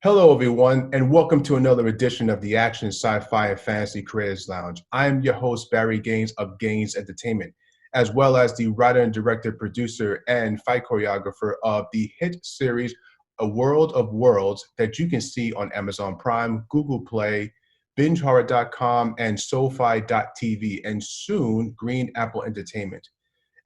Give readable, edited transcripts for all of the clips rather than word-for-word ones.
Hello, everyone, and welcome to another edition of the Action, Sci-Fi, and Fantasy Creators Lounge. I am your host, Barry Gaines of Gaines Entertainment, as well as the writer and director, producer, and fight choreographer of the hit series A World of Worlds that you can see on Amazon Prime, Google Play, BingeHorror.com, and SoFi.tv, and soon Green Apple Entertainment.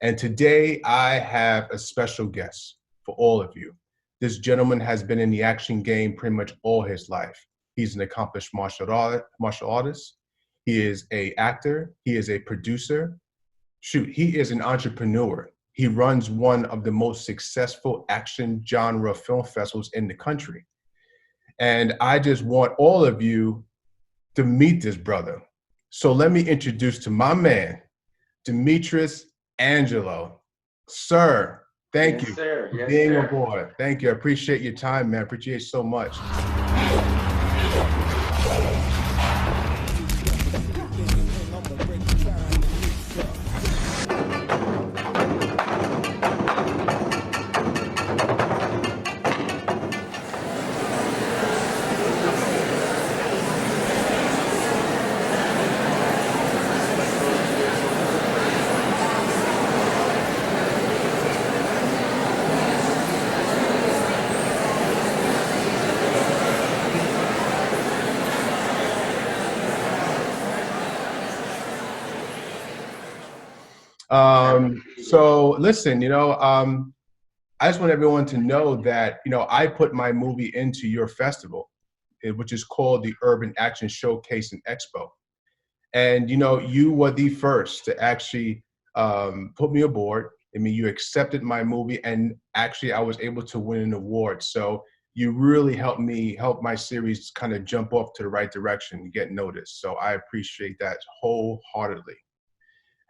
And today I have a special guest for all of you. This gentleman has been in the action game pretty much all his life. He's an accomplished martial artist. He is an actor. He is a producer. He is an entrepreneur. He runs one of the most successful action genre film festivals in the country. And I just want all of you to meet this brother. So let me introduce to my man, Demetrius Angelo. Sir, thank you for being aboard. Thank you. I appreciate your time, man. Appreciate it so much. So listen, I just want everyone to know that, I put my movie into your festival, which is called the Urban Action Showcase and Expo. And, you were the first to actually put me aboard. I mean, you accepted my movie, and actually I was able to win an award. So you really helped my series kind of jump off to the right direction and get noticed. So I appreciate that wholeheartedly.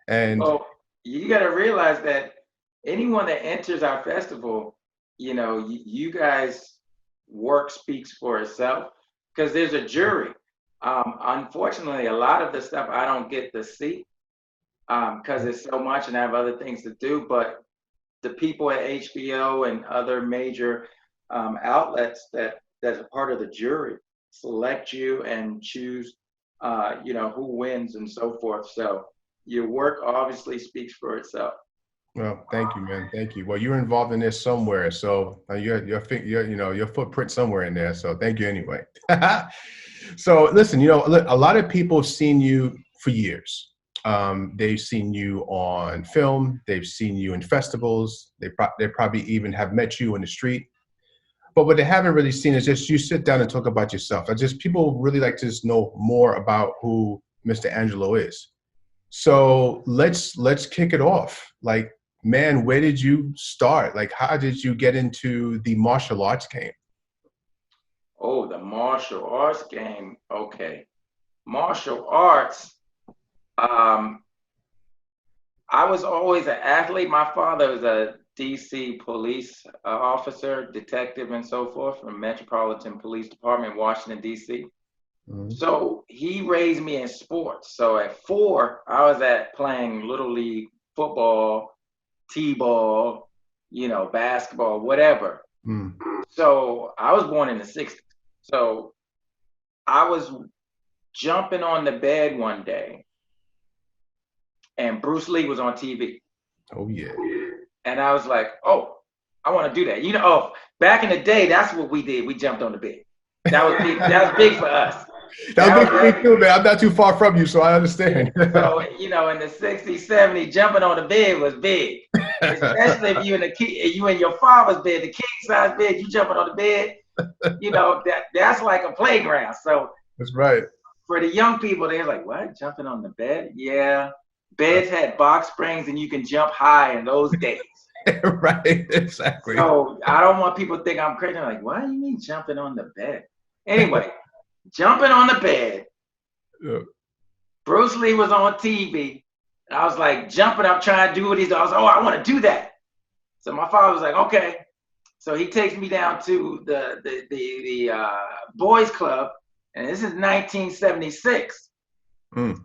And you got to realize that anyone that enters our festival, you guys' work speaks for itself because there's a jury. Unfortunately, a lot of the stuff I don't get to see because there's so much and I have other things to do. But the people at HBO and other major outlets that's a part of the jury select you and choose, who wins and so forth. So your work obviously speaks for itself. Well, thank you, man. Thank you. Well, you're involved in this somewhere, so your footprint somewhere in there. So thank you anyway. So listen, a lot of people have seen you for years. They've seen you on film. They've seen you in festivals. They probably even have met you in the street. But what they haven't really seen is just you sit down and talk about yourself. People really like to just know more about who Mr. Angelo is. So let's kick it off. Like, man, where did you start? Like, how did you get into the martial arts game? Oh, the martial arts game. Okay. Martial arts. I was always an athlete. My father was a DC police officer, detective, and so forth from Metropolitan Police Department, Washington, DC. Mm-hmm. So he raised me in sports. So at 4, I was playing Little League football, T-ball, basketball, whatever. Mm. So I was born in the 60s. So I was jumping on the bed one day and Bruce Lee was on TV. Oh, yeah. And I was like, oh, I want to do that. Back in the day, that's what we did. We jumped on the bed. That was big. That was big for us. That was big for me too, man. I'm not too far from you, so I understand. So, in the 60s, 70s, jumping on the bed was big. Especially if you in your father's bed, the king size bed, you jumping on the bed, that's like a playground. So that's right. For the young people, they're like, what? Jumping on the bed? Yeah. Beds had box springs and you can jump high in those days. Right, exactly. So I don't want people to think I'm crazy. I'm like, what do you mean jumping on the bed? Anyway, jumping on the bed. Yeah. Bruce Lee was on TV. And I was like jumping up, trying to do what he's doing. I was like, oh, I want to do that. So my father was like, okay. So he takes me down to the boys club. And this is 1976.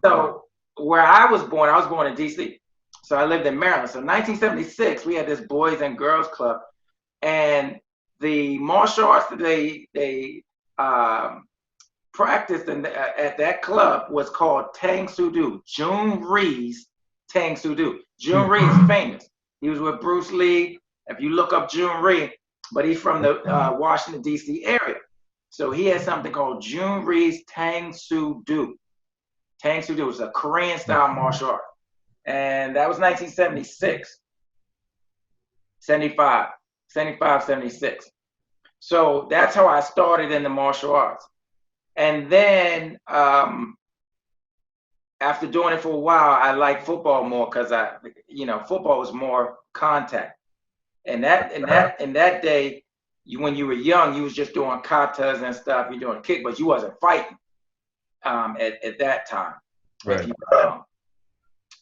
So where I was born in DC. So I lived in Maryland. So 1976, we had this boys and girls club. And the martial arts that they practiced at that club was called Tang Soo Do, June Ree's Tang Soo Do. June Ree is famous. He was with Bruce Lee. If you look up June Ree, but he's from the Washington, D.C. area. So he had something called June Ree's Tang Soo Do. Tang Soo Do was a Korean style martial art. And that was 1976, 75, 76. So that's how I started in the martial arts. And then after doing it for a while, I liked football more because football was more contact. And that day, when you were young, you was just doing katas and stuff. You're doing kick, but you wasn't fighting at that time. Right.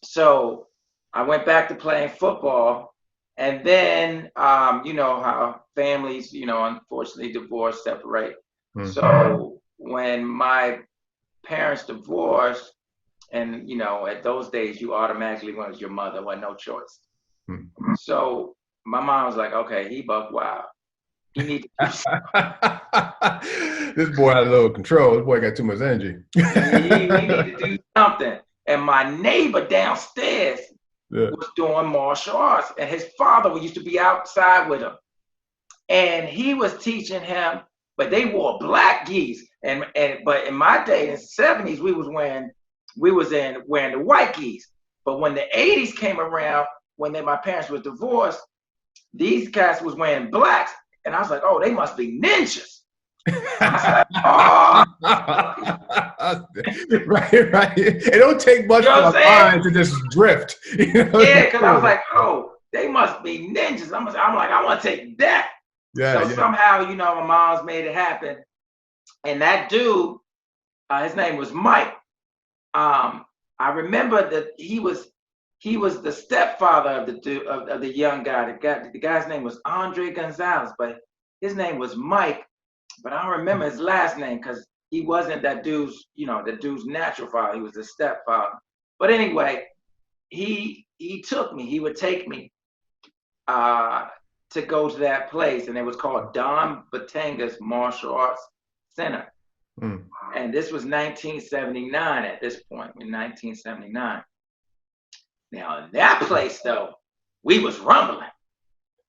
So I went back to playing football, and then you know how families, unfortunately divorce, separate. Mm-hmm. So when my parents divorced, and at those days you automatically went with your mother, wasn't no choice. Mm-hmm. So my mom was like, okay, he buck wild. He need to do something. This boy had a little control. This boy got too much energy. we need to do something. And my neighbor downstairs was doing martial arts. And his father used to be outside with him. And he was teaching him, but they wore black gis. But in my day, in the 70s, we was wearing the white gis. But when the 80s came around, when my parents were divorced, these guys was wearing blacks, and I was like, "Oh, they must be ninjas." I was like, oh. Right. It don't take much for my mind to just drift. Yeah, because I was like, "Oh, they must be ninjas." I'm like, I want to take that. So somehow, my mom's made it happen, and that dude, his name was Mike. I remember that he was the stepfather of the young guy. The guy's name was Andre Gonzalez, but his name was Mike. But I don't remember his last name because he wasn't that dude's, the dude's natural father. He was the stepfather. But anyway, he took me. He would take me to go to that place, and it was called Don Batanga's Martial Arts Center. Mm. And this was 1979 at this point, in 1979. Now, in that place, though, we was rumbling.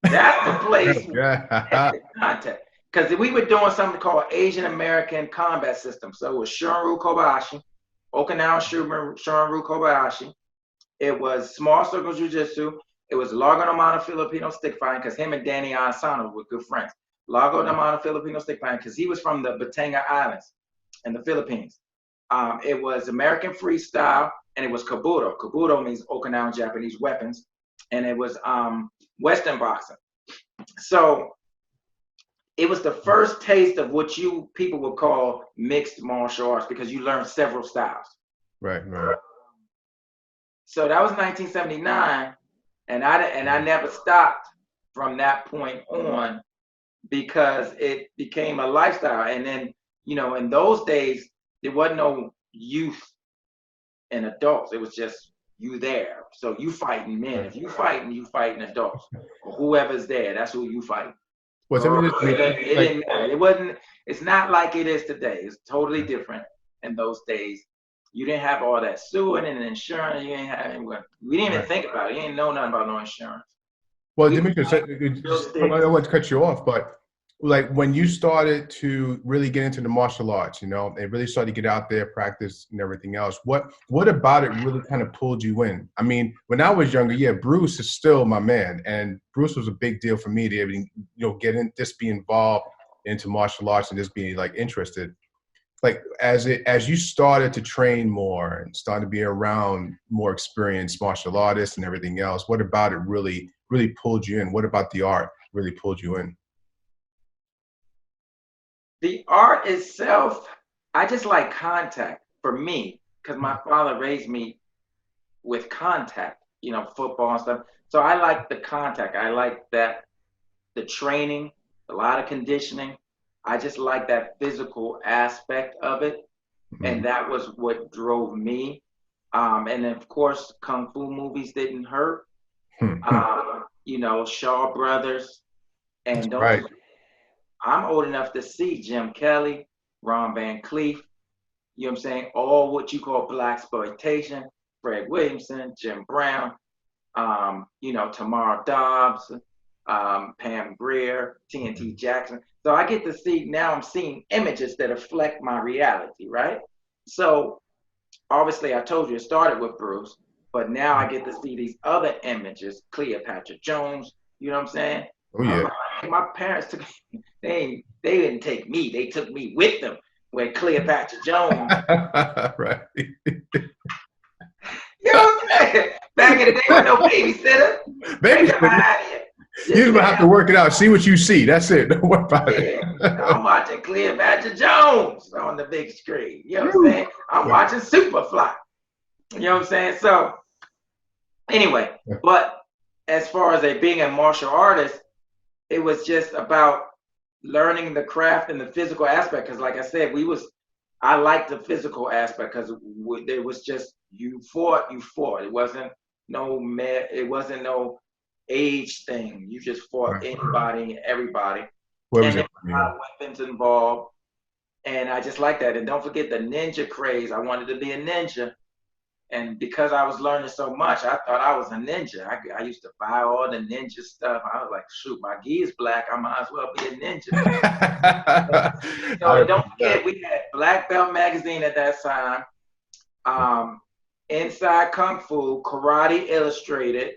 That's the place the contact. Because we were doing something called Asian American Combat System. So it was Shunryu Kobayashi, Okinawa Shunryu Kobayashi. It was Small Circle Jiu-Jitsu. It was Largo de Mano Filipino stick fighting, because him and Danny Asano were good friends. Largo de Mano Filipino stick fighting, because he was from the Batanga Islands in the Philippines. It was American Freestyle, and it was Kabuto. Kabuto means Okinawan Japanese weapons. And it was Western boxing. So it was the first taste of what people would call mixed martial arts, because you learn several styles. Right. So that was 1979, and I never stopped from that point on, because it became a lifestyle. And then, in those days, there wasn't no youth and adults. It was just you there. So you fighting men. If you fighting adults. Whoever's there, that's who you fight. Well, it didn't matter. It wasn't. It's not like it is today. It's totally different in those days. You didn't have all that suing and insurance. You didn't have. We didn't even think about it. You didn't know nothing about no insurance. Well, Demetrius, I don't want to cut you off, but like when you started to really get into the martial arts, and really started to get out there, practice and everything else, what about it really kind of pulled you in? I mean, when I was younger, Bruce is still my man, and Bruce was a big deal for me to be able to be involved into martial arts and just being like interested. Like as you started to train more and started to be around more experienced martial artists and everything else, what about it really pulled you in? What about the art really pulled you in? The art itself, I just like contact for me, because my father raised me with contact, football and stuff. So I like the contact. I like the training, a lot of conditioning. I just like that physical aspect of it. Mm-hmm. And that was what drove me. And then, of course, Kung Fu movies didn't hurt. Shaw Brothers. And those. Right. I'm old enough to see Jim Kelly, Ron Van Cleef, you know what I'm saying? All what you call Blaxploitation, Fred Williamson, Jim Brown, you know, Tamara Dobbs, Pam Grier, TNT Jackson. So I get to see, now I'm seeing images that reflect my reality, right? So obviously I told you it started with Bruce, but now I get to see these other images, Cleopatra Jones, you know what I'm saying? Oh yeah. My parents took, they didn't take me, they took me with them when Cleopatra Jones. Right. You know what I'm saying? Back in the day with no babysitter. Babysitter. You just gonna have to work it out. See what you see. That's it. Don't worry about it. I'm watching Cleopatra Jones on the big screen. You know what I'm saying? I'm watching Superfly. You know what I'm saying? So anyway, but as far as being a martial artist, it was just about learning the craft and the physical aspect. Because like I said, I liked the physical aspect because it was just, you fought. It wasn't no age thing. You just fought anybody, everybody. And there were a lot of weapons involved. And I just like that. And don't forget the ninja craze. I wanted to be a ninja. And because I was learning so much, I thought I was a ninja. I used to buy all the ninja stuff. I was like, shoot, my gi is black. I might as well be a ninja. So don't forget, we had Black Belt Magazine at that time. Inside Kung Fu, Karate Illustrated,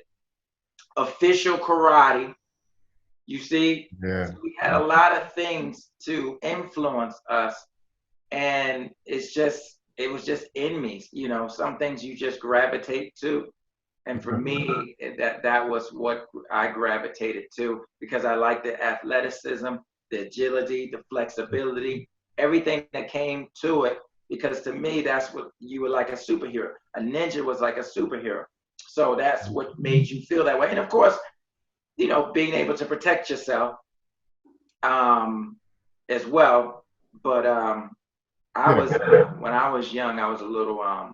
Official Karate. You see? Yeah. So we had a lot of things to influence us. And it was just in me, you know, some things you just gravitate to. And for me, that was what I gravitated to, because I like the athleticism, the agility, the flexibility, everything that came to it. Because to me, that's what you were like, a superhero. A ninja was like a superhero. So that's what made you feel that way. And of course, you know, being able to protect yourself as well. But when I was young, I was a little, I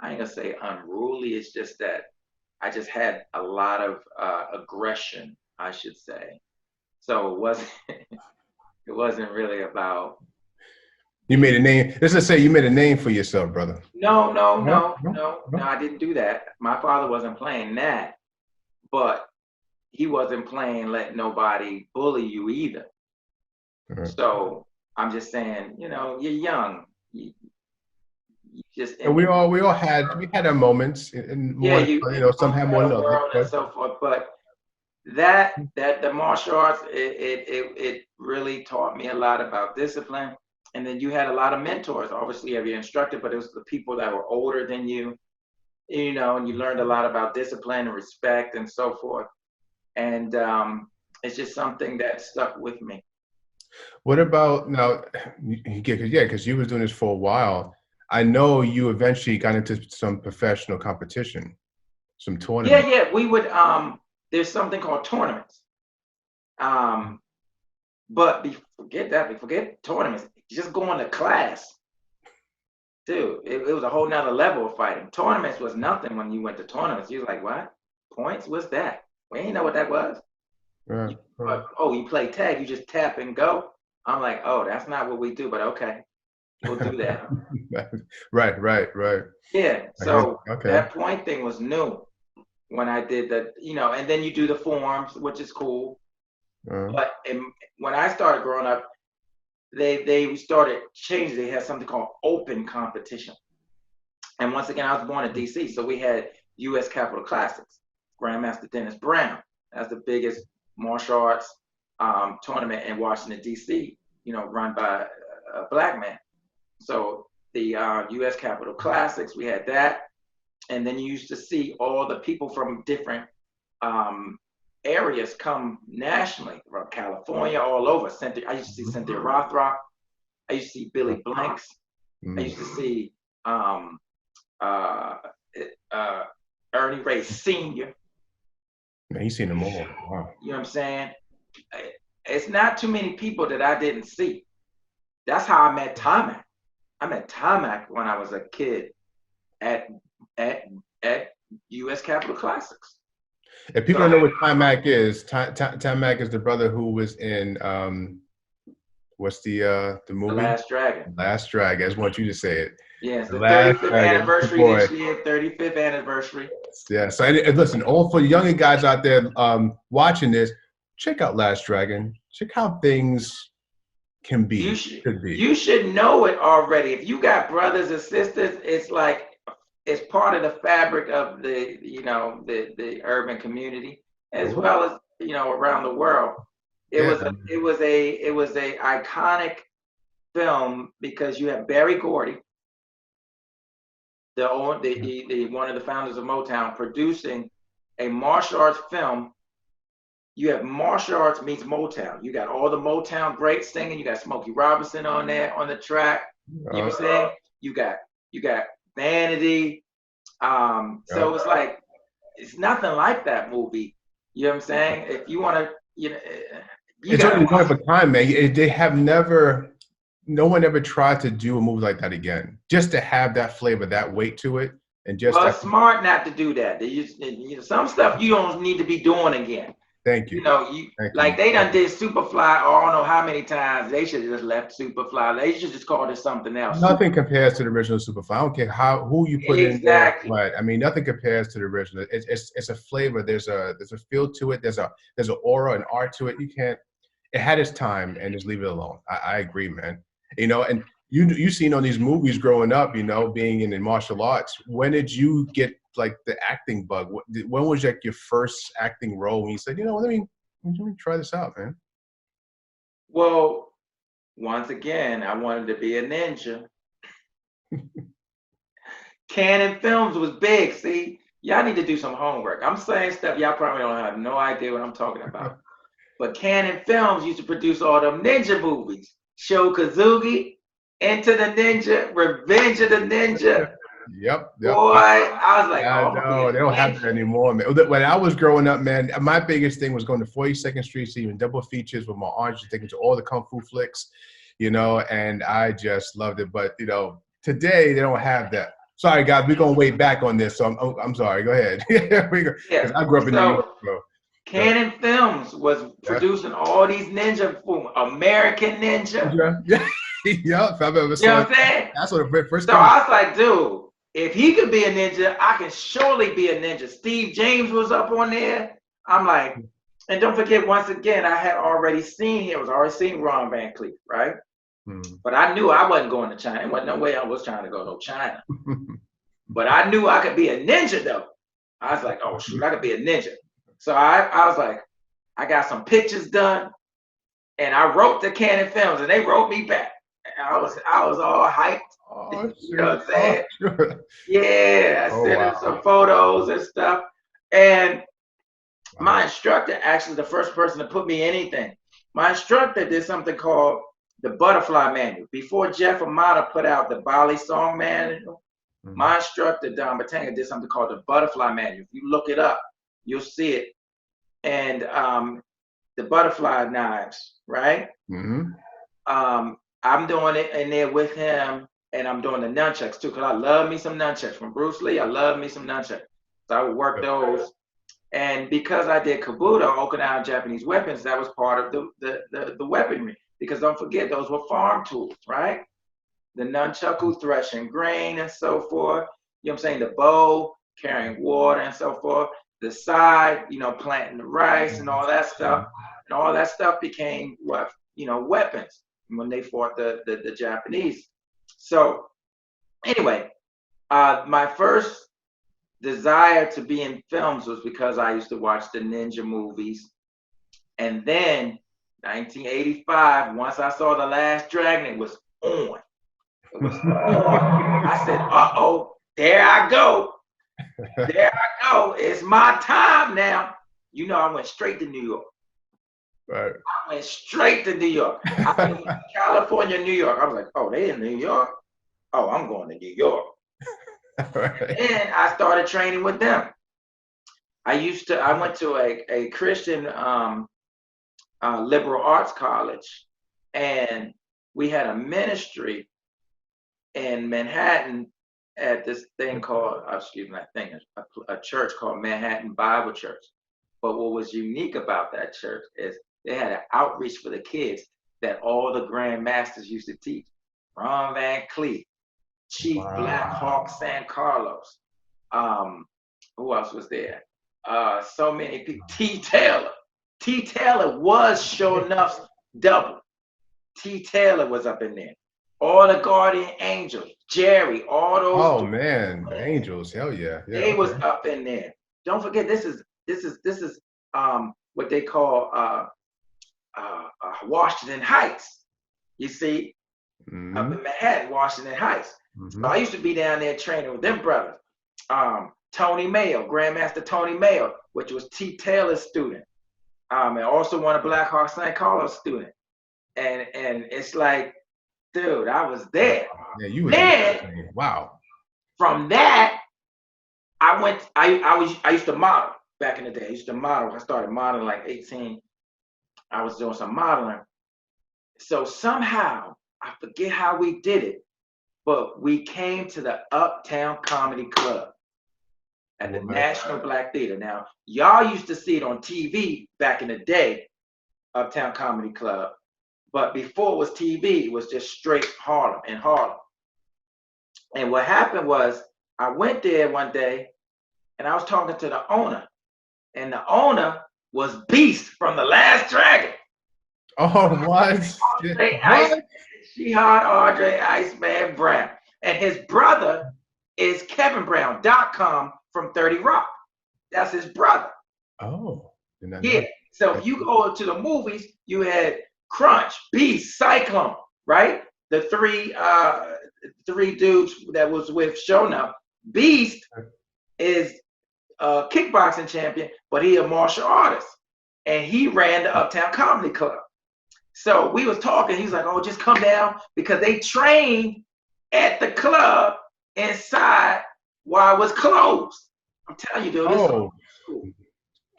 ain't gonna say unruly. It's just that I just had a lot of aggression, I should say. So it wasn't really about. You made a name. Let's just say you made a name for yourself, brother. No, I didn't do that. My father wasn't playing that, but he wasn't playing let nobody bully you either. So I'm just saying, you know, you're young. You just. And we had our moments, and more, you know, some have more than others, and so forth. But that the martial arts, it really taught me a lot about discipline. And then you had a lot of mentors. Obviously, you have your instructor, but it was the people that were older than you, you know, and you learned a lot about discipline and respect and so forth. And it's just something that stuck with me. What about now? Because you was doing this for a while. I know you eventually got into some professional competition, some tournaments. Yeah. We would. There's something called tournaments. But forget tournaments. Just going to class, dude. It was a whole nother level of fighting. Tournaments was nothing when you went to tournaments. You was like, what? Points? What's that? We didn't know what that was. But, you play tag. You just tap and go. I'm like, oh, that's not what we do. But okay, we'll do that. Right. Yeah. So that point thing was new when I did that. You know, and then you do the forms, which is cool. But when I started growing up, they started changing. They had something called open competition. And once again, I was born in DC, so we had U.S. Capitol Classics. Grandmaster Dennis Brown, that's the biggest martial arts tournament in Washington, D.C., you know, run by a black man. So the U.S. Capitol Classics, we had that. And then you used to see all the people from different areas come nationally, from California, all over. I used to see Cynthia Rothrock. I used to see Billy Blanks. I used to see Ernie Ray Sr. Man, you've seen them all. Wow. You know what I'm saying? It's not too many people that I didn't see. That's how I met Tomac. I met Tomac when I was a kid at U.S. Capitol Classics. If people don't know what Tomac is, Tomac is the brother who was in What's the movie? The Last Dragon. Last Dragon. I just want you to say it. Yes, The the Last 35th Dragon. Good anniversary boy. this year. 35th anniversary. Yeah. So and listen, all for the younger guys out there watching this, check out Last Dragon. Check how things can be. Could be. You should know it already. If you got brothers and sisters, it's like it's part of the fabric of the the urban community as well as around the world. It was a iconic film because you have Berry Gordy, the one of the founders of Motown, producing a martial arts film. You have martial arts meets Motown. You got all the Motown greats singing. You got Smokey Robinson on there on the track. You know what I'm saying? You got Vanity. So it's like it's nothing like that movie. You know what I'm saying? If you want to, it's only one of a kind, man. They have never, no one ever tried to do a movie like that again. Just to have that flavor, that weight to it, and just. Well, it's smart not to do that. Some stuff you don't need to be doing again. Thank you. They done did Superfly. I don't know how many times. They should have just left Superfly. They should just call it something else. Nothing compares to the original Superfly. I don't care who you put in there, but I mean, nothing compares to the original. It's a flavor. There's a feel to it. There's an aura, an art to it. You can't. It had its time, and just leave it alone. I agree, man. And you seen on these movies growing up, being in the martial arts. When did you get like the acting bug? When was like your first acting role when you said, let me try this out, man? Well, once again, I wanted to be a ninja. Canon Films was big. See, y'all need to do some homework. I'm saying stuff y'all probably don't have no idea what I'm talking about. But Canon Films used to produce all them ninja movies. Sho Kosugi, Enter the Ninja, Revenge of the Ninja. Yep. Boy, I was like, no, they don't have that anymore, man. When I was growing up, man, my biggest thing was going to 42nd Street, seeing double features with my aunts, taking to all the kung fu flicks, and I just loved it. But today they don't have that. Sorry, guys, we're gonna wait back on this. So I'm sorry. Go ahead. Because I grew up in New York, bro. Canon Films was producing all these ninja, American Ninja. Yeah, if I've ever you know what I'm saying? That's what the first. So I was like, dude, if he could be a ninja, I can surely be a ninja. Steve James was up on there. I'm like, and don't forget, once again, I had already seen Ron Van Cleef, right? But I knew I wasn't going to China. There wasn't no way I was trying to go to China. But I knew I could be a ninja, though. I was like, oh, shoot, I could be a ninja. So I was like, I got some pictures done, and I wrote the Canon Films, and they wrote me back. And I was all hyped. Oh, you know what I'm saying? Yeah, I sent him some photos and stuff. And my instructor, actually the first person to put me in anything, my instructor did something called the Butterfly Manual. Before Jeff Amata put out the Bali Song Manual, my instructor, Don Batanga, did something called the Butterfly Manual. If you look it up, you'll see it. And the butterfly knives, right? I'm doing it in there with him, and I'm doing the nunchucks too, because I love me some nunchucks from Bruce Lee. I love me some nunchucks. So I would work those. And because I did Kabuto, Okinawa Japanese weapons, that was part of the weaponry. Because don't forget, those were farm tools, right? The nunchaku, threshing grain and so forth. You know what I'm saying? The bow, carrying water and so forth. The side, planting the rice and all that stuff. And all that stuff became weapons when they fought the Japanese. So anyway, my first desire to be in films was because I used to watch the ninja movies. And then 1985, once I saw The Last Dragon, it was on. It was on. I said, uh-oh, there I go. There I go. It's my time now. I went straight to New York. Right. I went straight to New York. I went to California, New York. I was like, oh, they in New York? Oh, I'm going to New York. Right. And I started training with them. I went to a Christian liberal arts college, and we had a ministry in Manhattan at this thing called, a church called Manhattan Bible Church. But what was unique about that church is they had an outreach for the kids. that all the grandmasters used to teach. Ron Van Cleef, Chief Black Hawk San Carlos. Who else was there? So many people. T. Taylor. T. Taylor was Sure Enough's double. T. Taylor was up in there. All the Guardian Angels, Jerry, all those. Oh man, Angels, hell yeah. They was up in there. Don't forget, this is what they call Washington Heights. You see, up in Manhattan, Washington Heights. So I used to be down there training with them brothers. Tony Mayo, Grandmaster Tony Mayo, which was T. Taylor's student, and also one of Black Hawk San Carlos' student. And it's like, dude, I was there. Yeah, you was then, wow. From that, I used to model back in the day. I used to model. I started modeling like 18. I was doing some modeling. So somehow, I forget how we did it, but we came to the Uptown Comedy Club at the National Black Theater. Now, y'all used to see it on TV back in the day, Uptown Comedy Club. But before it was TV, it was just straight Harlem, in Harlem. And what happened was, I went there one day, and I was talking to the owner. And the owner was Beast from The Last Dragon. Oh, what? Shehad Andre Iceman Brown. And his brother is Kevin Brown.com from 30 Rock. That's his brother. Oh. Yeah. So if you go to the movies, you had Crunch, Beast, Cyclone, right? The three dudes that was with Shona. Beast is a kickboxing champion, but he a martial artist. And he ran the Uptown Comedy Club. So we was talking, he's like, oh, just come down, because they trained at the club inside while it was closed. I'm telling you, dude. Oh,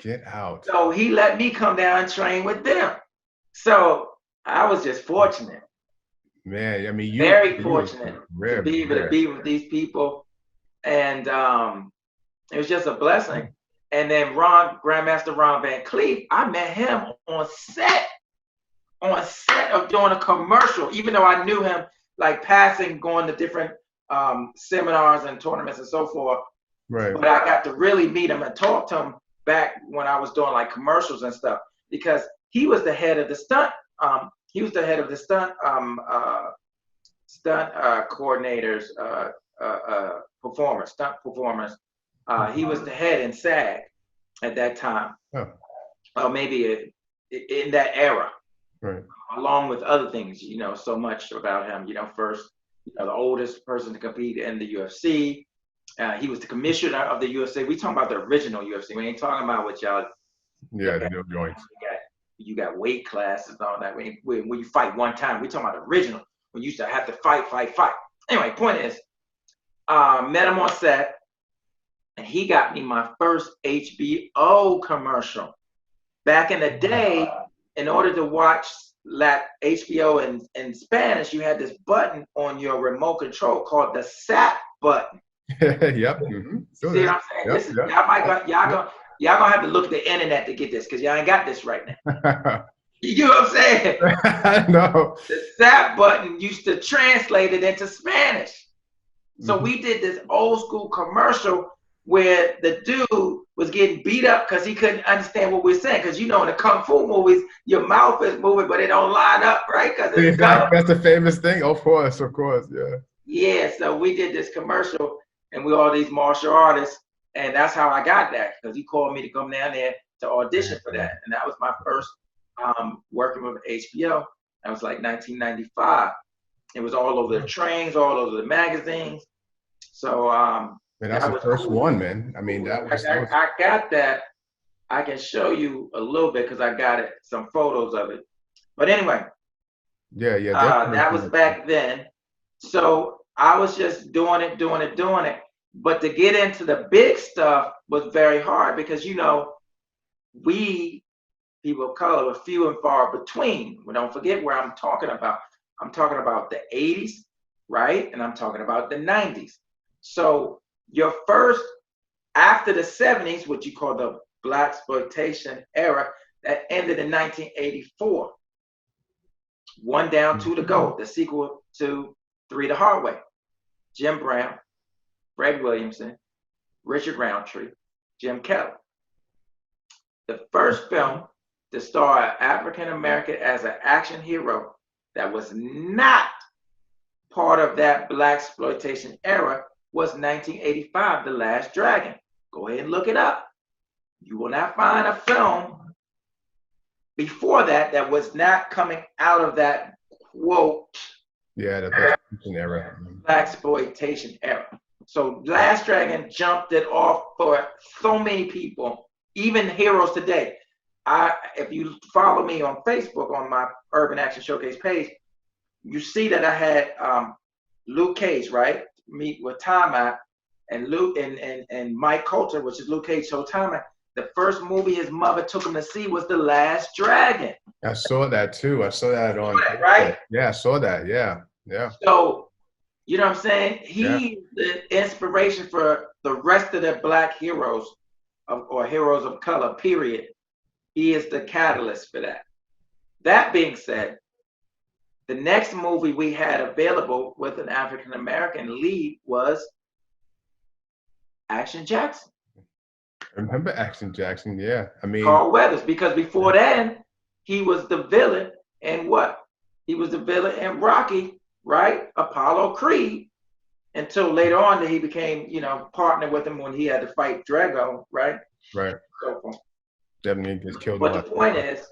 get out. So he let me come down and train with them. So I was just fortunate. Man, I mean, very fortunate to be able to be with these people. And it was just a blessing. And then Grandmaster Ron Van Cleef, I met him on set of doing a commercial, even though I knew him like passing, going to different seminars and tournaments and so forth. Right. But I got to really meet him and talk to him back when I was doing like commercials and stuff, because he was the head of the stunt. He was the head of the stunt coordinators, stunt performers. He was the head in SAG at that time. Oh. Maybe in that era. Right. Along with other things, so much about him. First, the oldest person to compete in the UFC. He was the commissioner of the UFC. We talking about the original UFC. We ain't talking about what y'all. Yeah, the new joints. You got weight classes and all that. When you fight one time, we talking about the original. When you used to have to fight. Anyway, point is, met him on set, and he got me my first HBO commercial. Back in the day, in order to watch HBO in Spanish, you had this button on your remote control called the SAP button. Yep. See what I'm saying? Y'all gonna have to look at the internet to get this, because y'all ain't got this right now. You get what I'm saying? No. The SAP button used to translate it into Spanish. So we did this old school commercial where the dude was getting beat up because he couldn't understand what we're saying. Because in the Kung Fu movies, your mouth is moving, but it don't line up, right? Exactly. That's the famous thing. Of course, yeah. Yeah, so we did this commercial, and we all these martial artists, and that's how I got that, because he called me to come down there to audition for that. And that was my first working with HBO. That was like 1995. It was all over the trains, all over the magazines. So man, that's the first one, man. I mean, that was. I got that. I can show you a little bit because I got some photos of it. But anyway. Yeah. That was back then. So I was just doing it. But to get into the big stuff was very hard, because we people of color were few and far between. But don't forget where I'm talking about. I'm talking about the 80s, right? And I'm talking about the 90s. So your first, after the 70s, what you call the Blaxploitation Era, that ended in 1984. One Down, Two to Go, the sequel to Three the Hard Way. Jim Brown, Fred Williamson, Richard Roundtree, Jim Kelly. The first film to star an African American as an action hero that was not part of that Blaxploitation era was 1985, The Last Dragon. Go ahead and look it up. You will not find a film before that that was not coming out of that quote. Yeah, the Blaxploitation era. Blaxploitation era. So Last Dragon jumped it off for so many people, even heroes today. If you follow me on Facebook on my Urban Action Showcase page, you see that I had Luke Cage, right? Meet with Tarmac and Luke and Mike Coulter, which is Luke Cage. So Tarmac, the first movie his mother took him to see was The Last Dragon. I saw that too. I saw that on right? Yeah, I saw that. Yeah. Yeah. So, you know what I'm saying? He's the inspiration for the rest of the black heroes or heroes of color, period. He is the catalyst for that. That being said, the next movie we had available with an African American lead was Action Jackson. I remember Action Jackson, yeah. I mean, Carl Weathers, because before then, he was the villain in what? He was the villain in Rocky, right? Apollo Creed, until later on that he became, partner with him when he had to fight Drago, right? Right. So, definitely gets killed. But the point is,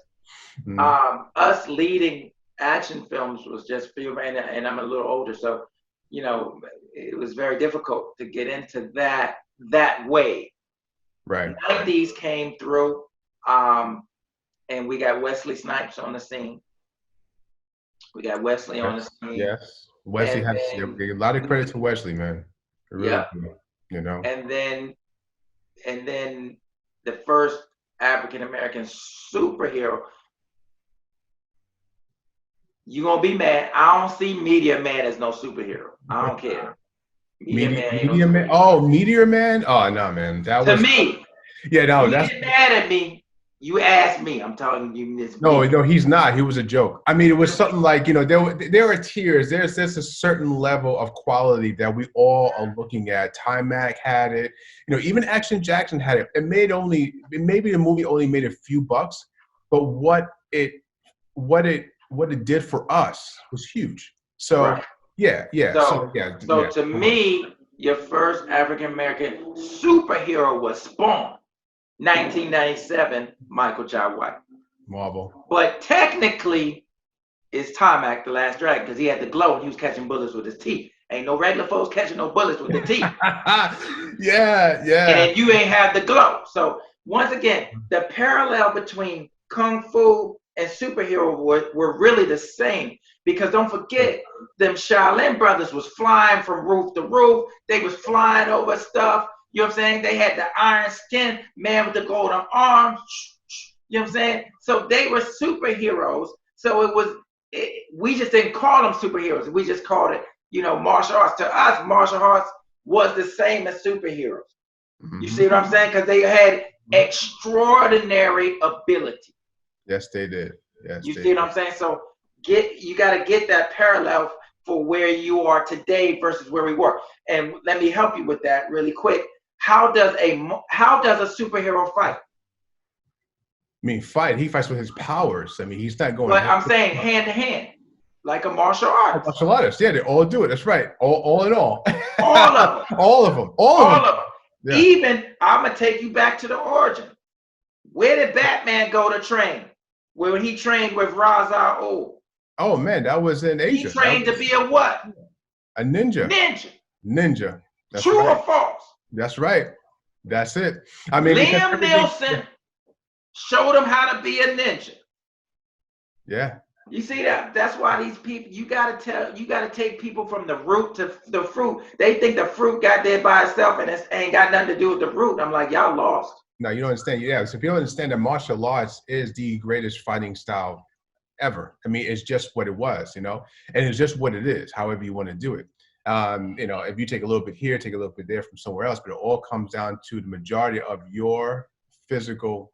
us leading action films was just, and I'm a little older, so, it was very difficult to get into that way. Right. The 90s came through, and we got Wesley Snipes on the scene. We got Wesley on the scene. Yes. Wesley has a lot of credit to Wesley, man. Really, And then the first African American superhero. You're gonna be mad. I don't see Meteor Man as no superhero. I don't care. Meteor Man. Oh, Meteor Man. Oh no, man. That was to me. Yeah, no, that's mad at me. You asked me. I'm telling you this. No, he's not. He was a joke. I mean, it was something like, there are tiers. There's a certain level of quality that we all are looking at. Timac had it. Even Action Jackson had it. Maybe the movie only made a few bucks, but what it did for us was huge. So yeah. So to me, your first African American superhero was Spawn. 1997, Michael Jai White. Marvel. But technically, it's Tarmac, The Last Dragon, because he had the glow and he was catching bullets with his teeth. Ain't no regular folks catching no bullets with their teeth. Yeah. And you ain't have the glow. So once again, the parallel between Kung Fu and superhero were really the same. Because don't forget, them Shaolin brothers was flying from roof to roof. They was flying over stuff. You know what I'm saying? They had the iron skin, man with the golden arms. You know what I'm saying? So they were superheroes. So we just didn't call them superheroes. We just called it, martial arts. To us, martial arts was the same as superheroes. Mm-hmm. You see what I'm saying? Because they had extraordinary ability. Yes, they did. Yes, you see what I'm saying? So you got to get that parallel for where you are today versus where we were. And let me help you with that really quick. How does a superhero fight? I mean, he fights with his powers. I mean, he's not going. But I'm saying hand to hand, like a martial artist. Martial artists, yeah, they all do it. That's right. All in all. All of them. All of them. Yeah. Even I'm gonna take you back to the origin. Where did Batman go to train? Where he trained with Ra's al Ghul. Oh man, that was in Asia. He trained to be a what? A ninja. Ninja. That's True right. or false? That's right. That's it. I mean, Liam Neeson showed him how to be a ninja. Yeah. You see that? That's why these people, you gotta take people from the root to the fruit. They think the fruit got there by itself and it ain't got nothing to do with the root. I'm like, y'all lost. No, you don't understand. Yeah, so people understand that martial arts is the greatest fighting style ever. I mean, it's just what it was, and it's just what it is, however you want to do it. If you take a little bit here, take a little bit there from somewhere else, but it all comes down to the majority of your physical,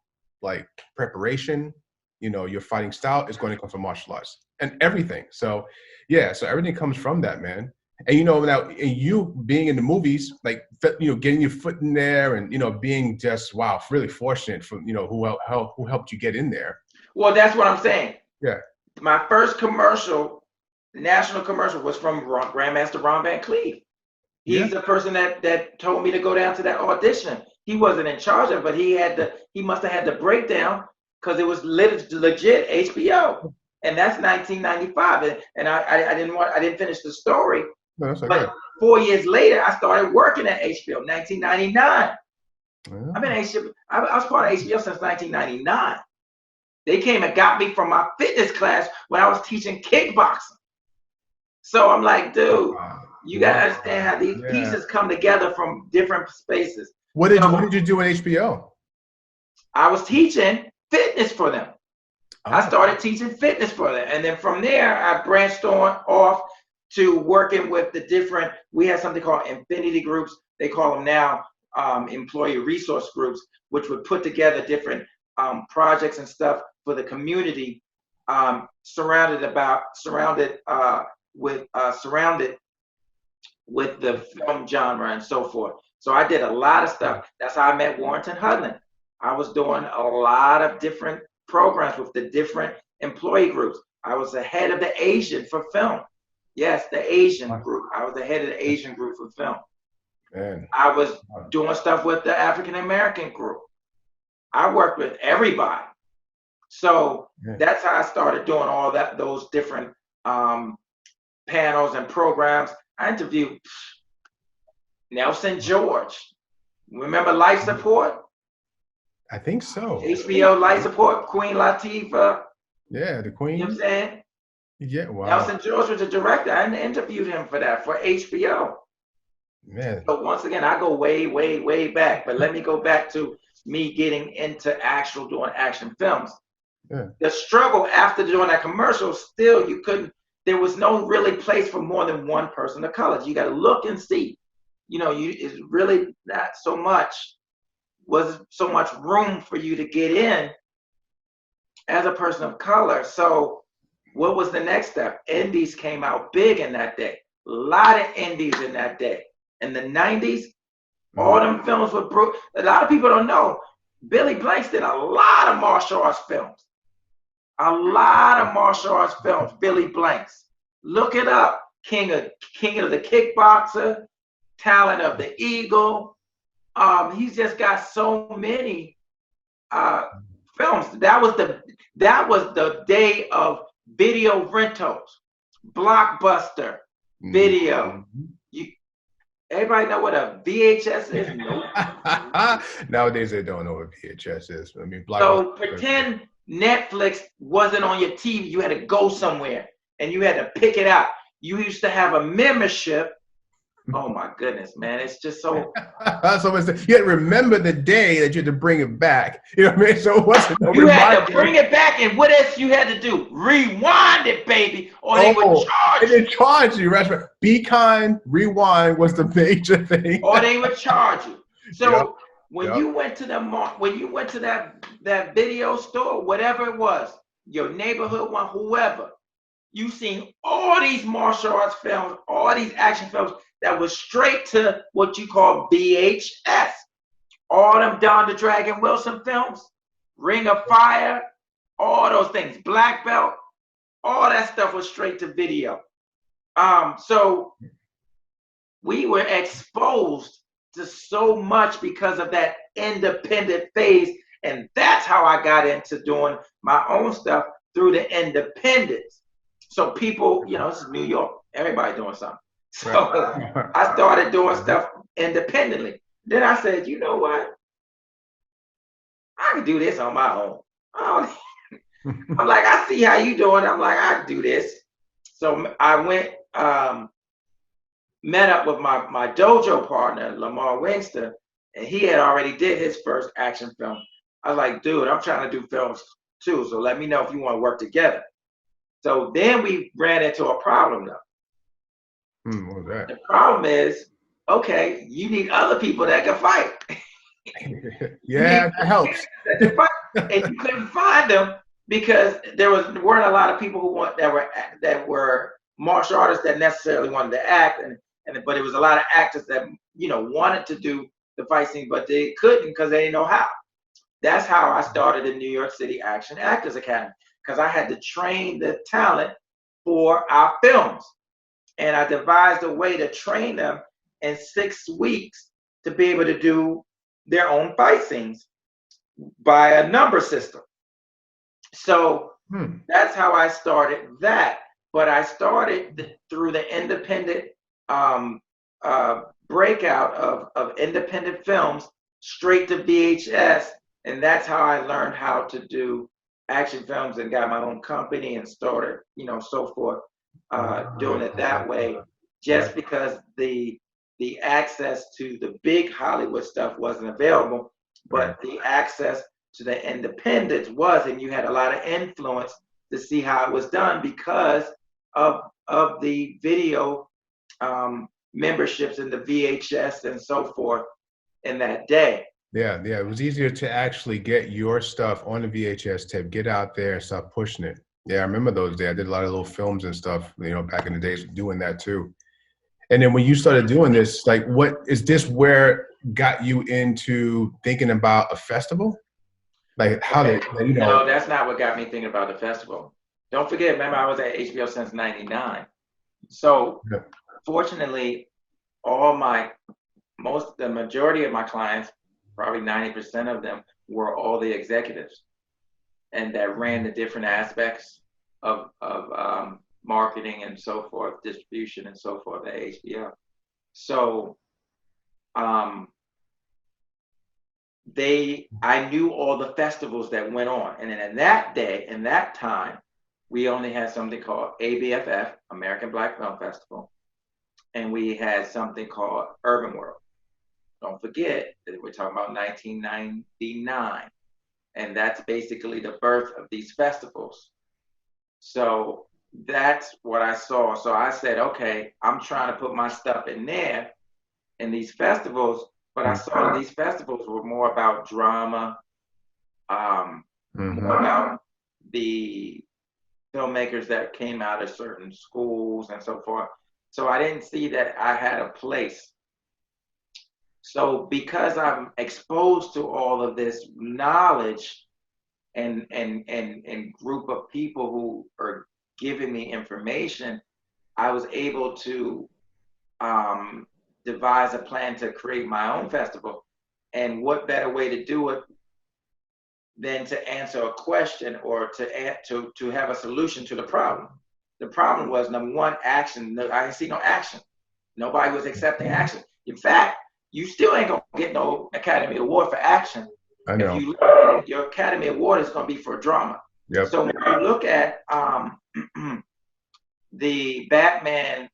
preparation, your fighting style is going to come from martial arts and everything. So yeah, so everything comes from that, man. And now, and you being in the movies, like getting your foot in there, and being just really fortunate for who helped you get in there. Well, that's what I'm saying. Yeah. My first commercial, national commercial, was from Grandmaster Ron Van Cleef. He's the person that told me to go down to that audition. He wasn't in charge of it, but he must have had the breakdown because it was legit HBO. And that's 1995. And I didn't finish the story. No, that's but good. 4 years later, I started working at HBO, 1999. Yeah. I've been HBO. I was part of HBO since 1999. They came and got me from my fitness class when I was teaching kickboxing. So I'm like, dude, you gotta understand how these pieces come together from different spaces. What did you do in HBO? I was teaching fitness for them. I started teaching fitness for them. And then from there, I branched off to working with the different, we had something called infinity groups. They call them now employee resource groups, which would put together different projects and stuff for the community, surrounded with the film genre and so forth. So I did a lot of stuff. That's how I met Warrington Hudlin. I was doing a lot of different programs with the different employee groups. I was the head of the Asian for film. Yes, the Asian group. I was the head of the Asian group for film. Man. I was doing stuff with the African American group. I worked with everybody. So that's how I started doing all those different panels and programs. I interviewed Nelson George. Remember Life Support? I think so. HBO Life Support, Queen Latifah. Yeah, the Queen. You know what I'm saying? Yeah, wow. Nelson George was a director. I interviewed him for HBO. Man. So once again, I go way, way, way back. But let me go back to me getting into doing action films. Yeah. The struggle after doing that commercial, still there was no really place for more than one person of color. You got to look and see. It's really not so much room for you to get in as a person of color. So what was the next step? Indies came out big in that day. A lot of indies in that day. In the 90s, all them films were brutal. A lot of people don't know. Billy Blanks did a lot of martial arts films. A lot of martial arts films, Billy Blanks. Look it up. King of the Kickboxer, Talent of the Eagle. He's just got so many films. That was the day of video rentals, Blockbuster, video. Everybody know what a VHS is? Nope. Nowadays they don't know what VHS is. I mean, so pretend Netflix wasn't on your TV. You had to go somewhere and you had to pick it out. You used to have a membership. Oh my goodness, man. It's just so. So you had to remember the day that you had to bring it back. You know what I mean? So it wasn't. You had to bring it back, and what else you had to do? Rewind it, baby, or they would charge you. They didn't charge you. That's right. Be kind, rewind was the major thing. Or they would charge you. So when you went to that video store, whatever it was, your neighborhood one, whoever, you seen all these martial arts films, all these action films that was straight to what you call VHS. All them Don the Dragon Wilson films, Ring of Fire, all those things, Black Belt, all that stuff was straight to video. So we were exposed to so much because of that independent phase. And that's how I got into doing my own stuff through the independents. So people, this is New York, everybody doing something. So I started doing stuff independently. Then I said, you know what? I can do this on my own. I'm like, I see how you doing. I'm like, I can do this. So I went, met up with my dojo partner, Lamar Wingster, and he had already did his first action film. I was like, dude, I'm trying to do films too. So let me know if you want to work together. So then we ran into a problem though. What was that? The problem is, okay, you need other people that can fight. Yeah, that helps. And you couldn't find them because there weren't a lot of people that were martial artists that necessarily wanted to act, but it was a lot of actors that wanted to do the fight scene, but they couldn't because they didn't know how. That's how I started the New York City Action Actors Academy, because I had to train the talent for our films, and I devised a way to train them in 6 weeks to be able to do their own fight scenes by a number system. So that's how I started that. But I started through the independent breakout of independent films straight to VHS. And that's how I learned how to do action films and got my own company and started, so forth, doing it that way, just because the access to the big Hollywood stuff wasn't available, but the access to the independents was, and you had a lot of influence to see how it was done because of the video memberships and the VHS and so forth in that day. Yeah, it was easier to actually get your stuff on the VHS tape, get out there and start pushing it. Yeah, I remember those days. I did a lot of little films and stuff, back in the days doing that too. And then when you started doing this, like, what is this where got you into thinking about a festival? Like how No, that's not what got me thinking about the festival. Don't forget, remember, I was at HBO since '99. So fortunately, the majority of my clients, probably 90% of them, were all the executives, and that ran the different aspects of marketing and so forth, distribution and so forth at HBO. So I knew all the festivals that went on, and then in that time, we only had something called ABFF, American Black Film Festival, and we had something called Urban World. Don't forget that we're talking about 1999, and that's basically the birth of these festivals. So that's what I saw. So I said, okay, I'm trying to put my stuff in there in these festivals, but I saw these festivals were more about drama, more about the filmmakers that came out of certain schools and so forth. So I didn't see that I had a place. So because I'm exposed to all of this knowledge and group of people who are giving me information, I was able to devise a plan to create my own festival. And what better way to do it than to answer a question or to have a solution to the problem. The problem was, number one, action. I didn't see no action. Nobody was accepting action. In fact, you still ain't gonna get no Academy Award for action. I know. If you look at it, your Academy Award is gonna be for drama. Yep. So when you look at the Batman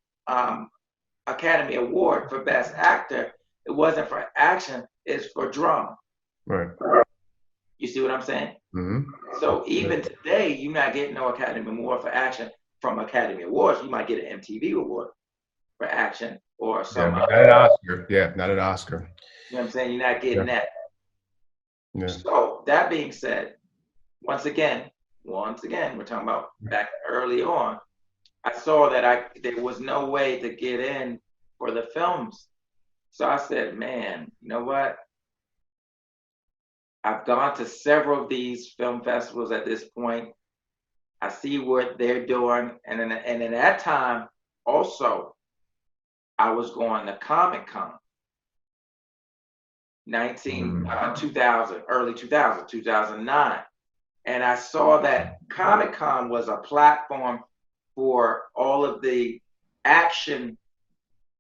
Academy Award for Best Actor, it wasn't for action, it's for drama. Right. You see what I'm saying? Mm-hmm. So even today, you're not getting no Academy Award for action from Academy Awards. You might get an MTV Award for action or some not an Oscar. Yeah, not an Oscar. You know what I'm saying? You're not getting that. Yeah. So that being said, once again, we're talking about back early on, I saw that there was no way to get in for the films. So I said, man, you know what? I've gone to several of these film festivals at this point. I see what they're doing. And in that time, also, I was going to Comic-Con, 2000, early 2000, 2009. And I saw that Comic-Con was a platform for all of the action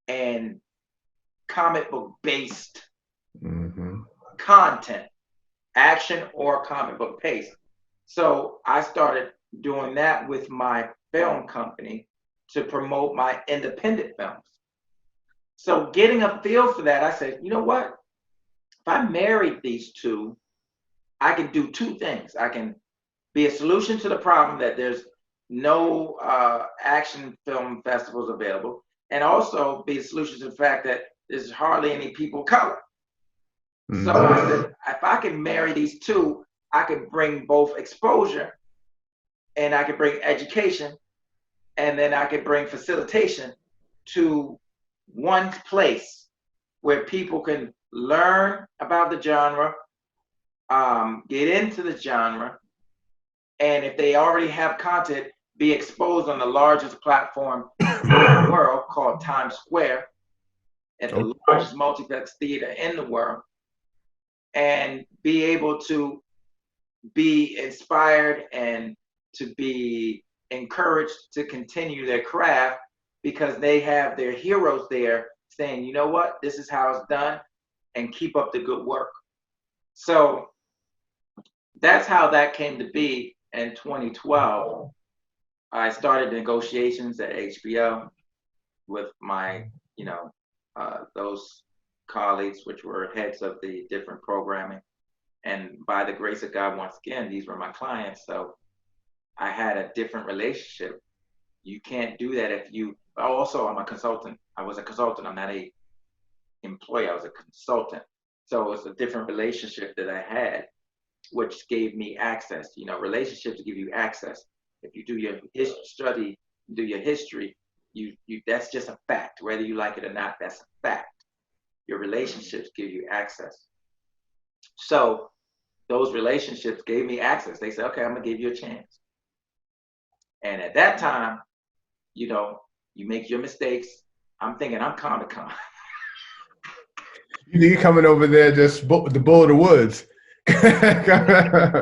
and comic book based content, action or comic book based. So I started doing that with my film company to promote my independent films. So getting a feel for that, I said, you know what? If I married these two, I can do two things. I can be a solution to the problem that there's no action film festivals available, and also be a solution to the fact that there's hardly any people of color. So I said, if I can marry these two, I can bring both exposure and I could bring education, and then I could bring facilitation to one place where people can learn about the genre, get into the genre, and if they already have content, be exposed on the largest platform in the world called Times Square, at the largest multiplex theater in the world, and be able to be inspired and to be encouraged to continue their craft, because they have their heroes there saying, you know what, this is how it's done, and keep up the good work. So that's how that came to be in 2012. I started negotiations at HBO with my, those colleagues, which were heads of the different programming. And by the grace of God, once again, these were my clients. So I had a different relationship. You can't do that if you, also I'm a consultant. I was a consultant. I'm not a employee, I was a consultant. So it's a different relationship that I had, which gave me access. Relationships give you access. If you do your study, do your history, you that's just a fact. Whether you like it or not, that's a fact. Your relationships give you access. So those relationships gave me access. They said, okay, I'm gonna give you a chance. And at that time, you make your mistakes. I'm thinking I'm Comic-Con. You're coming over there just the bull of the woods.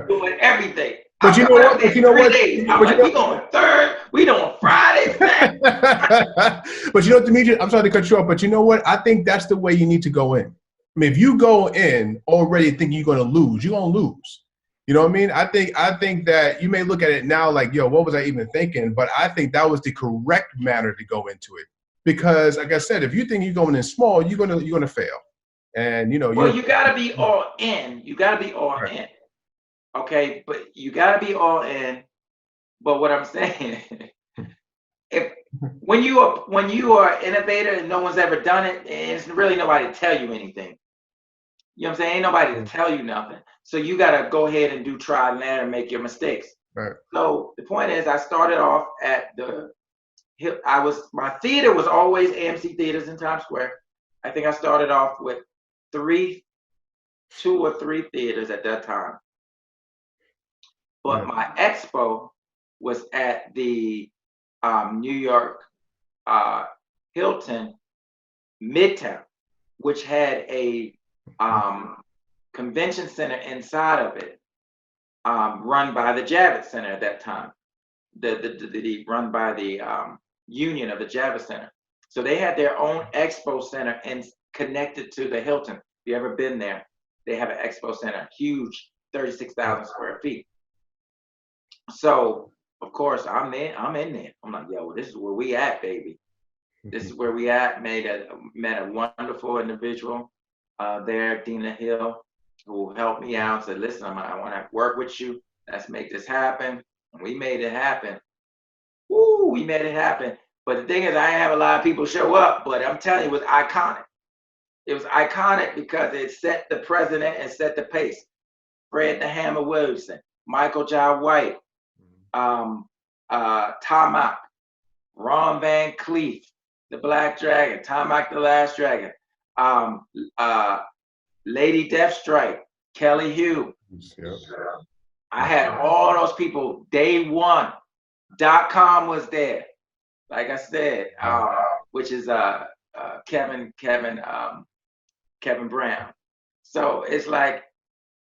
Doing everything. But you know what? But you know what? I'm like, we going third, we doing Friday. But Demetrius, I'm sorry to cut you off, but you know what? I think that's the way you need to go in. I mean, if you go in already thinking you're going to lose, you're going to lose. You know what I mean? I think that you may look at it now like, yo, what was I even thinking? But I think that was the correct manner to go into it. Because like I said, if you think you're going in small, you're gonna fail. And you got to be all in. You got to be all in. Okay, but you got to be all in. But what I'm saying, when you are an innovator and no one's ever done it, it's really nobody to tell you anything. You know what I'm saying? Ain't nobody to tell you nothing. So you got to go ahead and do trial and error and make your mistakes. Right. So the point is, I started off at my theater was always AMC Theaters in Times Square. I think I started off with 2 or 3 theaters at that time. But my expo was at the New York Hilton Midtown, which had a convention center inside of it, run by the Javits Center at that time, run by the union of the Javits Center. So they had their own expo center and connected to the Hilton. If you ever been there, they have an expo center, huge, 36,000 square feet. So of course I'm in there. I'm like, yo, this is where we at, baby. This is where we at. Met a wonderful individual there, Dina Hill, who helped me out. Said, listen, I want to work with you. Let's make this happen. And we made it happen. Woo, we made it happen. But the thing is, I didn't have a lot of people show up, but I'm telling you, it was iconic. It was iconic because it set the precedent and set the pace. Fred the Hammer Williamson, Michaeljaiwhite, Tamak, Ron Van Cleef, the Black Dragon, Tamak the Last Dragon, Lady Deathstrike, Kelly Hugh. Yep. I had all those people. Day one. .com was there. Like I said, which is Kevin Brown. So it's like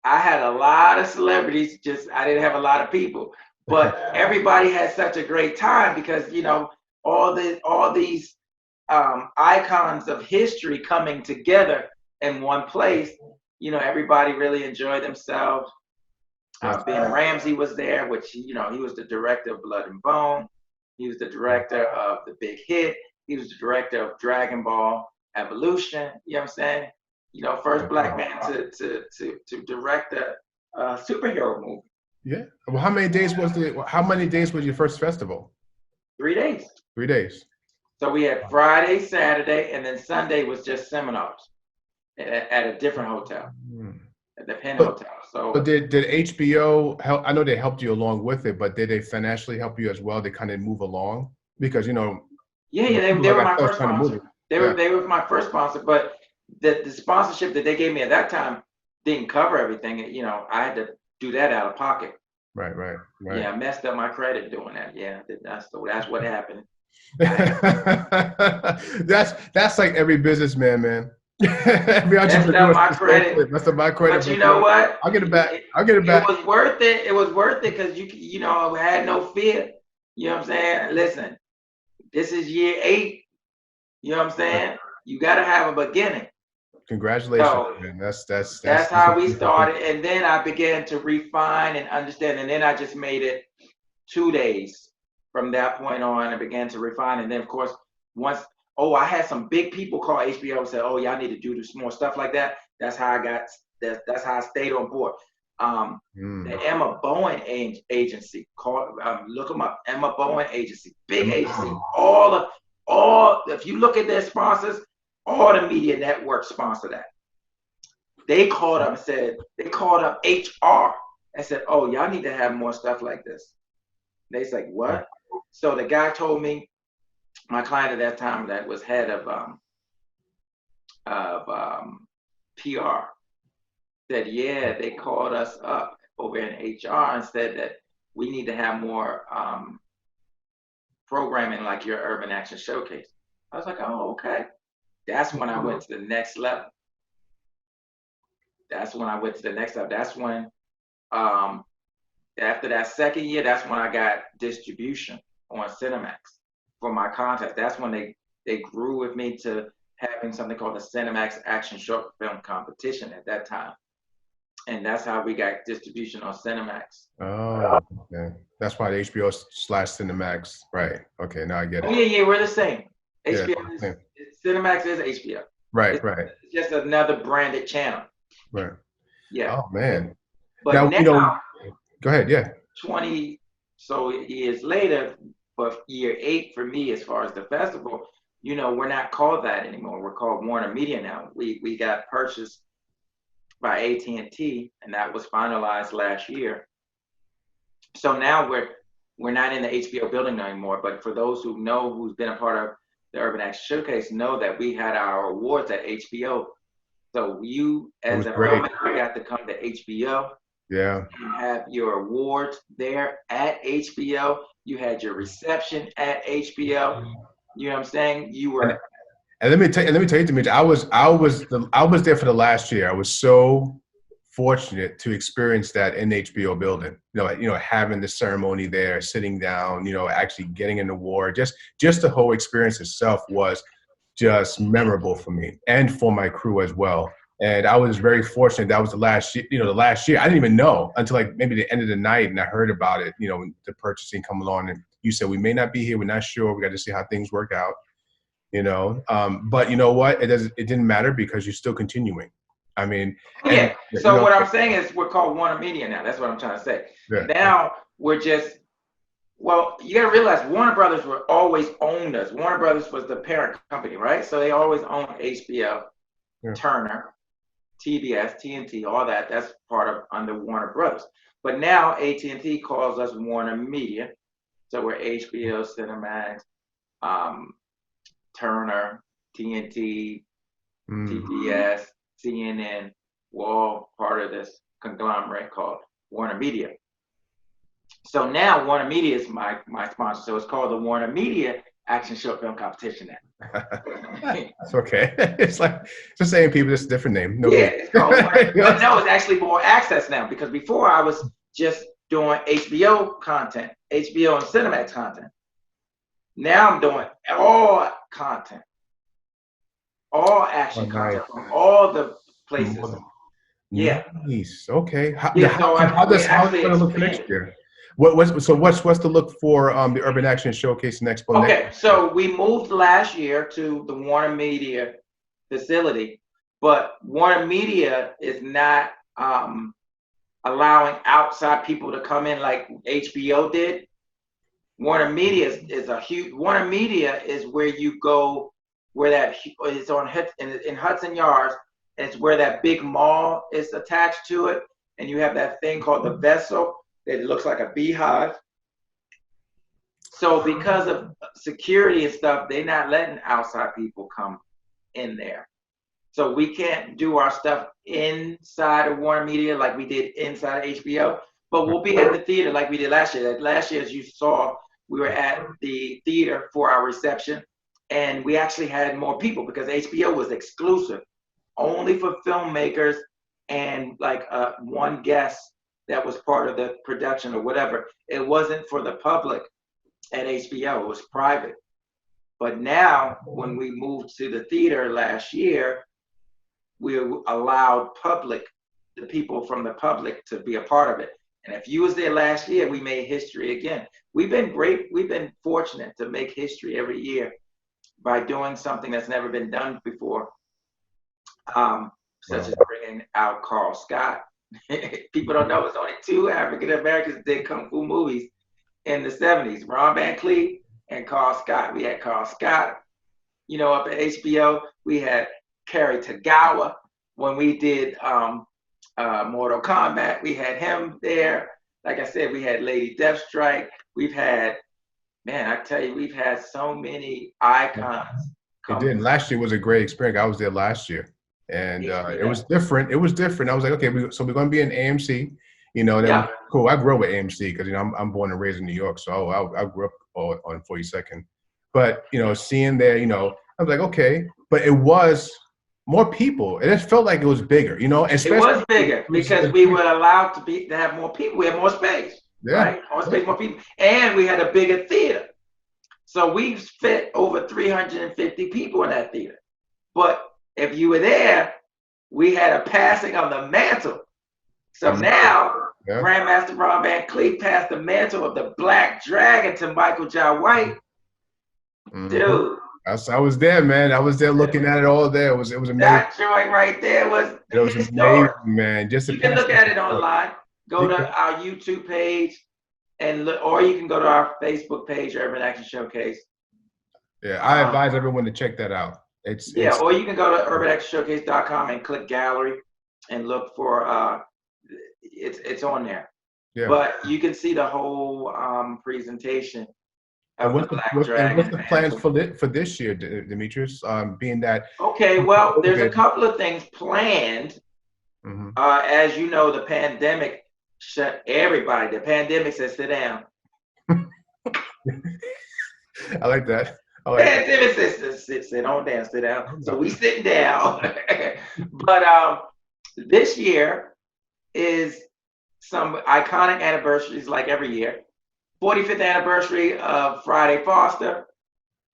I had a lot of celebrities, just I didn't have a lot of people. But everybody had such a great time because all these icons of history coming together in one place. Everybody really enjoyed themselves. Ben Ramsey was there, which he was the director of Blood and Bone. He was the director of The Big Hit. He was the director of Dragon Ball Evolution. You know what I'm saying? First black man to direct a superhero movie. Yeah. Well, how many days was your first festival? 3 days. 3 days. So we had Friday, Saturday, and then Sunday was just seminars at a different hotel, at the Penn Hotels. So did HBO help? I know they helped you along with it, but did they financially help you as well to kind of move along? Because yeah, people they like were my ourselves first trying to move it. sponsor. Yeah, They were my first sponsor, but the sponsorship that they gave me at that time didn't cover everything. I had to do that out of pocket. right. Yeah, I messed up my credit doing that. Yeah, that's what happened. That's like every businessman, man. Every Messed up entrepreneur my says the same credit. thing. Messed up my credit, But you but know what? I'll get it back. It, I'll get it it back. was worth it. It was worth it because I had no fear. You know what I'm saying? Listen, this is year 8. You know what I'm saying? You got to have a beginning. Congratulations, So man. that's how we started. And then I began to refine and understand. And then I just made it 2 days from that point on. I began to refine. And then, of course, I had some big people call HBO and say, "Oh, y'all need to do some more stuff like that." That's how I got. That's how I stayed on board. The Emma Bowen agency, look them up. Emma Bowen agency, big agency. If you look at their sponsors, all the media networks sponsor that. They called up HR and said, "Oh, y'all need to have more stuff like this." They said, "What?" So the guy told me, my client at that time that was head of PR, said, "Yeah, they called us up over in HR and said that we need to have more programming like your Urban Action Showcase." I was like, "Oh, okay." That's when I went to the next level. That's when after that second year, that's when I got distribution on Cinemax for my contest. That's when they grew with me to having something called the Cinemax Action Short Film Competition at that time. And that's how we got distribution on Cinemax. Oh, okay. That's why the HBO/Cinemax. Right. Okay, now I get it. Oh, yeah, we're the same. HBO Yeah, Cinemax is HBO. Right. It's just another branded channel. Right. Yeah. Oh, man. But now, go ahead. Yeah. 20 so years later, but year 8 for me, as far as the festival, we're not called that anymore. We're called Warner Media now. We got purchased by AT&T, and that was finalized last year. So now we're not in the HBO building anymore. But for those who's been a part of the Urban Action Showcase, know that we had our awards at HBO. So you, as a filmmaker, got to come to HBO. Yeah. You have your awards there at HBO. You had your reception at HBO. You know what I'm saying? You were. And let me tell you, Demetrius, I was there for the last year. I was so fortunate to experience that in the HBO building. Having the ceremony there, sitting down, actually getting an award. Just the whole experience itself was just memorable for me and for my crew as well. And I was very fortunate. That was the last year. The last year, I didn't even know until like maybe the end of the night, and I heard about it. The purchasing come along, and you said we may not be here. We're not sure. We got to see how things work out. But you know what? It didn't matter because you're still continuing. I mean, yeah. So what I'm saying is we're called Warner Media now. That's what I'm trying to say. Yeah. Now we're just. Well, you got to realize Warner Brothers were always owned us. Warner Brothers was the parent company, right? So they always owned HBO, Turner, TBS, TNT, all that. That's part of under Warner Brothers. But now AT&T calls us Warner Media. So we're HBO, Cinemax, Turner, TNT, TBS, CNN. We're all part of this conglomerate called Warner Media. So now Warner Media is my sponsor. So it's called the Warner Media Action Short Film Competition now. That's okay. It's the same people, just a different name. No, yeah, it's called but no, it's actually more access now because before I was just doing HBO content, HBO and Cinemax content. Now I'm doing all content, all action content from all the places. Yeah. Nice. Okay. How does it look for next year? What's the look for the Urban Action Showcase and Expo? Okay, so we moved last year to the Warner Media facility, but Warner Media is not allowing outside people to come in like HBO did. Warner Media is a huge. Warner Media is where you go, where that it's on in Hudson Yards. And it's where that big mall is attached to it. and you have that thing called the vessel that looks like a beehive. So because of security and stuff, they're not letting outside people come in there. So we can't do our stuff inside of Warner Media like we did inside of HBO, but we'll be at the theater like we did last year. Like last year, as you saw, we were at the theater for our reception, and we actually had more people because HBO was exclusive, only for filmmakers and like one guest that was part of the production or whatever. It wasn't for the public at HBO, it was private. But now, when we moved to the theater last year, we allowed the people from the public to be a part of it. And if you was there last year, we made history again. We've been fortunate to make history every year by doing something that's never been done before, such as bringing out Carl Scott. People don't know it's only 2 African Americans did Kung Fu movies in the 70s, Ron Van Cleef and Carl Scott. We had Carl Scott, up at HBO. We had Kerry Tagawa when we did Mortal Kombat. We had him there. Like I said, we had Lady Deathstrike. We've had, man, I tell you, we've had so many icons. It did. Last year was a great experience. I was there last year, and it was different. It was different. I was like, okay, so we're going to be in AMC. Cool. I grew up with AMC because I'm born and raised in New York, so I grew up on 42nd. But seeing there, I was like, okay, but it was more people. It just felt like it was bigger, especially. It was bigger because we were allowed to have more people. We had more space, right? More space, more people, and we had a bigger theater. So we fit over 350 people in that theater. But if you were there, we had a passing of the mantle. So now, Grandmaster Ron Van Cleef passed the mantle of the Black Dragon to Michaeljaiwhite. Dude. I was there, man. I was there looking at it all there. It was amazing. That joint right there was amazing, man. You can look at it online. Go to our YouTube page and look, or you can go to our Facebook page, Urban Action Showcase. Yeah, I advise everyone to check that out. Or you can go to urbanactionshowcase.com and click gallery and look for it's on there. Yeah. But you can see the whole presentation. And what's the plans for this year, Demetrius? Being that well, there's a couple of things planned. As you know, the pandemic shut everybody. The pandemic said, "Sit down." I like that. Pandemic says, "Sit on down, sit down." So we sitting down. But this year is some iconic anniversaries, like every year. 45th anniversary of Friday Foster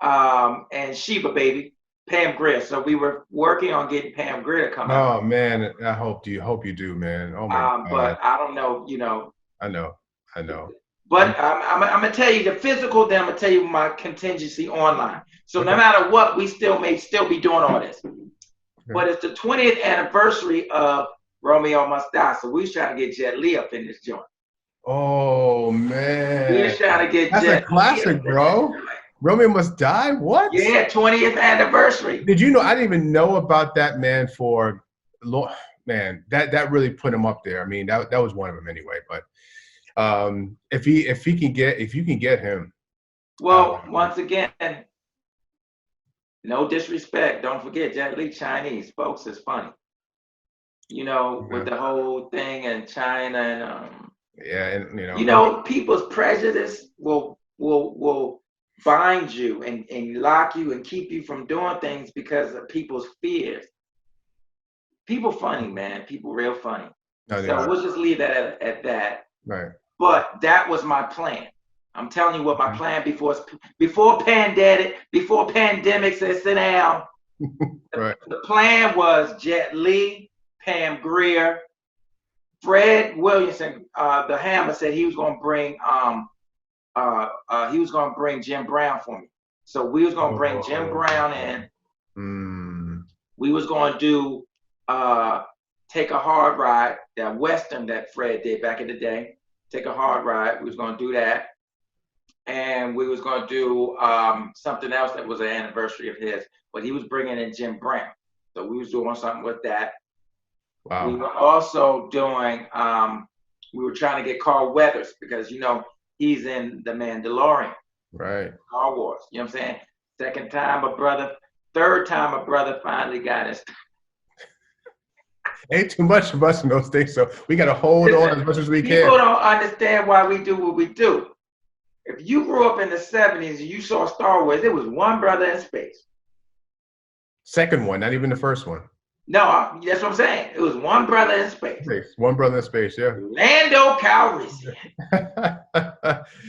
and Sheba Baby, Pam Grier. So we were working on getting Pam Grier to come out. Oh man, I hope you do, man. Oh my God. But I don't know, I know. But I'm gonna tell you the physical. Then I'm gonna tell you my contingency online. So no matter what, we may still be doing all this. But it's the 20th anniversary of Romeo Must Die. So we was trying to get Jet Li up in this joint. Oh man, we were trying to get that's Jet a classic, bro. Romeo Must Die. What? Yeah, 20th anniversary. Did you know? I didn't even know about that, man. That really put him up there. I mean, that was one of them anyway. But if you can get him. Well, once again, no disrespect. Don't forget Jet Li Chinese, folks. Is funny. With the whole thing in China and and people's prejudice will bind you and lock you and keep you from doing things because of people's fears. People funny, man. People real funny. So we'll just leave that at that. Right. But that was my plan. I'm telling you what my plan before pandemic said sit down. Right. The plan was Jet Li, Pam Grier, Fred Williamson, the Hammer said he was going to bring Jim Brown for me. So we was going to bring Jim Brown in. We was going to do Take a Hard Ride, that Western that Fred did back in the day. Take a Hard Ride. We was going to do that. And we was going to do something else that was an anniversary of his. But he was bringing in Jim Brown. So we was doing something with that. Wow. We were also doing, we were trying to get Carl Weathers because, you know, he's in The Mandalorian. Right. Star Wars. You know what I'm saying? Second time a brother, third time a brother finally got his. Ain't too much of us in those things, so we got to hold on as much as we can. People don't understand why we do what we do. If you grew up in the 70s and you saw Star Wars, it was one brother in space. Second one, not even the first one. No, that's what I'm saying. It was one brother in space. One brother in space, yeah. Lando Calrissian.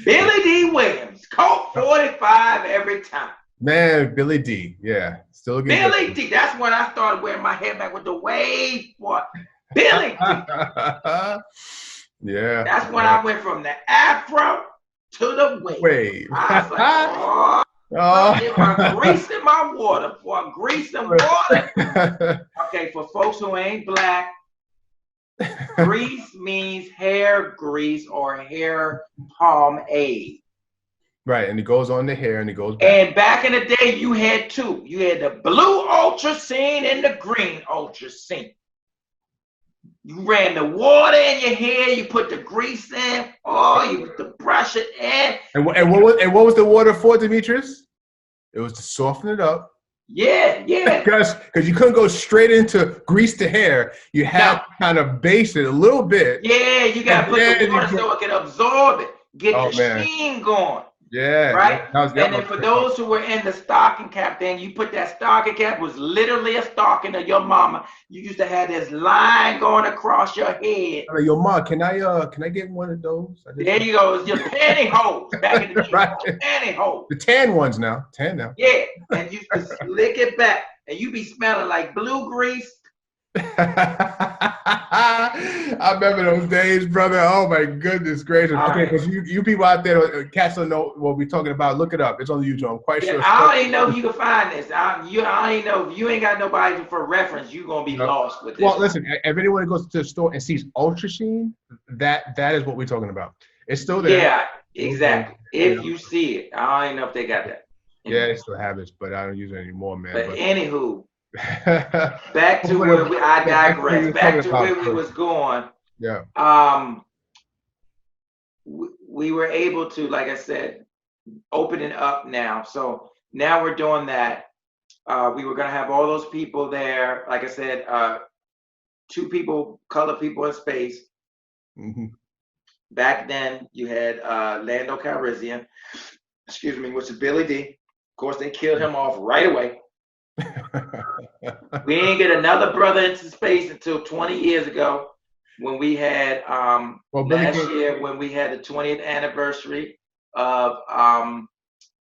Billy D. Williams, Colt 45 every time. Man, Billy D. Yeah. Still a good Billy D. That's when I started wearing my hair back with the wave. What? Billy D. Yeah. That's when I went from the afro to the wave. I was like, I'm greasing my water, boy. Greasing water. Okay, for folks who ain't black, grease means hair grease or hair pomade. Right, and it goes on the hair and it goes back. And back in the day, you had two. You had the blue ultracine and the green ultracine. You ran the water in your hair. You put the grease in. Oh, you used to brush it in. And what was the water for, Demetrius? It was to soften it up. Yeah. Because you couldn't go straight into grease the hair. You had to kind of base it a little bit. Yeah, you got to put the water so it can absorb it. Get the sheen going. Yeah. Right? And then for those who were in the stocking cap thing, you put that stocking cap was literally a stocking of your mama. You used to have this line going across your head. Yo, Ma, can I get one of those? There you go. It's your pantyhose back in the day. Right. Pantyhose. The tan ones now. Tan now. Yeah. And you just slick it back. And you be smelling like blue grease. I remember those days, brother. Oh my goodness gracious. Okay, because you people out there, cats don't know what we're talking about. Look it up. It's on YouTube. I'm quite sure. I don't even know if you can find this. I don't even know if you ain't got nobody for reference, you're going to be lost with this. Well, listen, if anyone goes to the store and sees Ultrasheen, that is what we're talking about. It's still there. Yeah, exactly. If you see it. I don't even know if they got that. Yeah, they still have it, but I don't use it anymore, man. But anywho, back to where I digress. Back to where we was going. Yeah. We were able to, like I said, open it up now. So now we're doing that. We were gonna have all those people there. Like I said, 2 people, color people in space. Mm-hmm. Back then, you had Lando Calrissian, which is Billy D. Of course, they killed him off right away. We didn't get another brother into space until 20 years ago when we had last year when we had the 20th anniversary of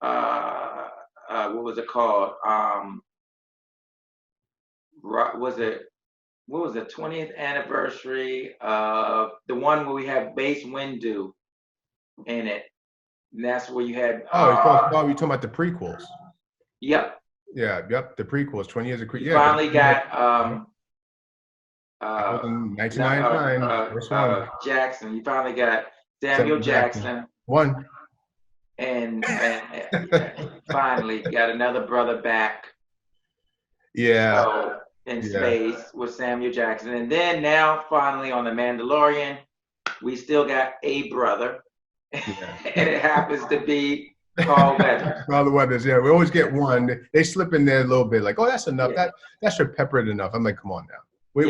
what was it called? What was the 20th anniversary of the one where we have Mace Windu in it? And that's where you had. You're talking about the prequels. Yep. Yeah, yep. The prequels, 20 years of prequels. You finally got 1999. Jackson. You finally got Samuel Jackson. One. And finally got another brother back. Yeah. So, in space with Samuel Jackson. And then now finally on The Mandalorian, we still got a brother. Yeah. And it happens to be Carl Weathers. Carl Weathers, yeah. We always get one. They slip in there a little bit, like, oh, that's enough. Yeah. That should pepper it enough. I'm like, come on now. We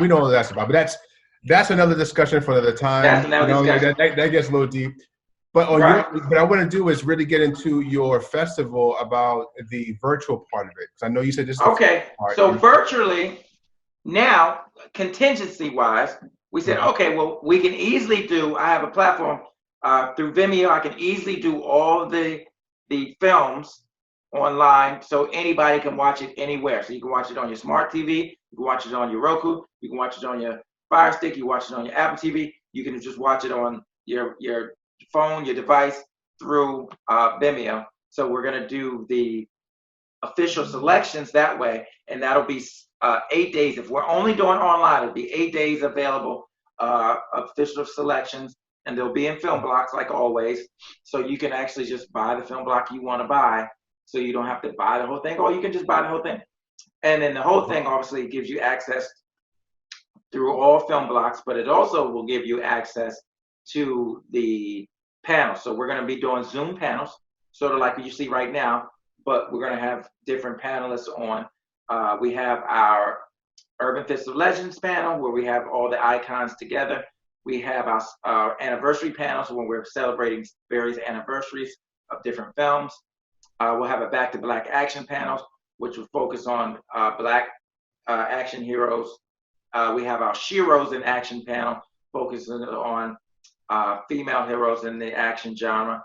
know what that's about. But that's another discussion for another time. That's another discussion. That gets a little deep. But what I want to do is really get into your festival about the virtual part of it. Because I know you said this is okay. So virtually now, contingency-wise, we said, okay, well, we can easily do, I have a platform through Vimeo. I can easily do all the films online so anybody can watch it anywhere. So you can watch it on your smart TV, you can watch it on your Roku, you can watch it on your Fire Stick, you can watch it on your Apple TV, you can just watch it on your phone, your device through Vimeo. So we're gonna do the official selections that way, and that'll be 8 days. If we're only doing online, it'll be 8 days available, official selections, and they'll be in film blocks like always. So you can actually just buy the film block you want to buy, so you don't have to buy the whole thing, or you can just buy the whole thing. And then the whole thing obviously gives you access through all film blocks, but it also will give you access to the panels. So we're going to be doing Zoom panels, sort of like you see right now, but we're going to have different panelists on. We have our Urban Fist of Legends panel, where we have all the icons together. We have our anniversary panels when we're celebrating various anniversaries of different films. We'll have a Back to Black action panel, which will focus on Black action heroes. We have our Sheroes in action panel, focusing on female heroes in the action genre.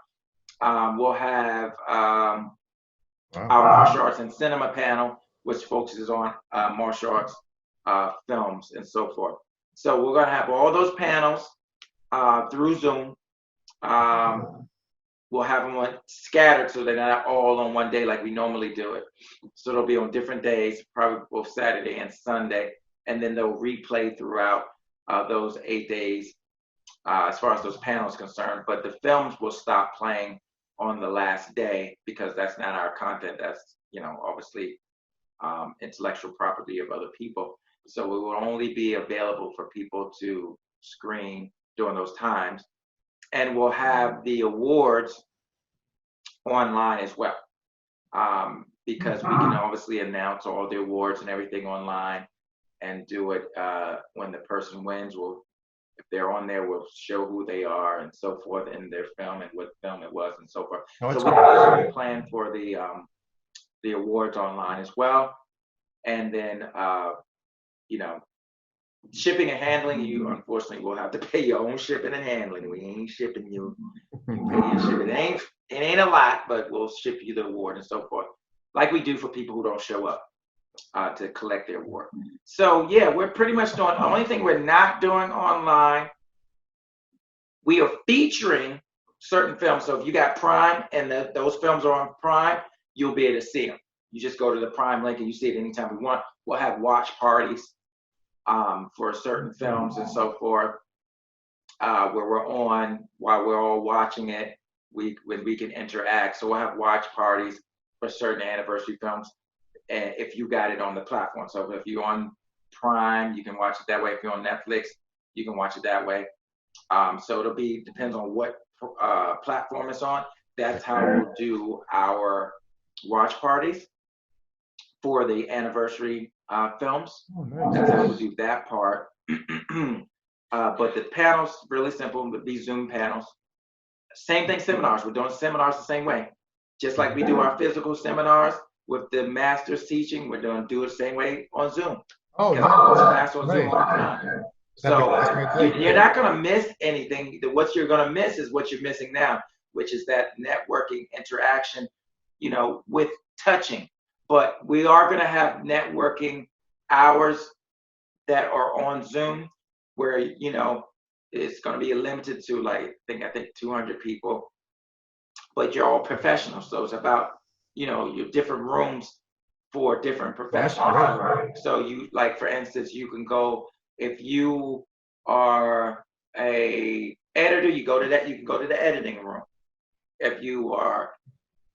We'll have our martial arts and cinema panel, which focuses on martial arts films and so forth. So we're going to have all those panels through Zoom. We'll have them scattered so they're not all on one day like we normally do it. So they'll be on different days, probably both Saturday and Sunday, and then they'll replay throughout those 8 days as far as those panels concerned. But the films will stop playing on the last day because that's not our content. That's, obviously intellectual property of other people. So it will only be available for people to screen during those times. And we'll have the awards online as well, because we can obviously announce all the awards and everything online and do it when the person wins. If they're on there, we'll show who they are and so forth in their film and what film it was and so forth. So we can plan for the awards online as well. And then, shipping and handling, you unfortunately will have to pay your own shipping and handling. We ain't shipping you. You pay your shipping. It ain't a lot, but we'll ship you the award and so forth, like we do for people who don't show up to collect their award. So yeah, we're pretty much doing. The only thing we're not doing online, we are featuring certain films. So if you got Prime and those films are on Prime, you'll be able to see them. You just go to the Prime link and you see it anytime we want. We'll have watch parties for certain films and so forth, where we're on while we're all watching it. We can interact. So we'll have watch parties for certain anniversary films, if you got it on the platform. So if you're on Prime, you can watch it that way. If you're on Netflix, you can watch it that way. So it'll depends on what platform it's on. That's how we'll do our watch parties for the anniversary films. Oh, nice. That's how we'll do that part. But the panels, really simple, would be Zoom panels. Same thing, seminars. We're doing seminars the same way. Just like we do our physical seminars with the masters teaching, we're going to do it the same way on Zoom. Oh, no. Class on Zoom all the time. So you're not going to miss anything. What you're going to miss is what you're missing now, which is that networking interaction, with touching. But we are going to have networking hours that are on Zoom where, it's going to be limited to I think 200 people, but you're all professionals. So it's about, your different rooms for different professionals. So you, for instance, you can go, if you are a editor, you can go to the editing room. If you are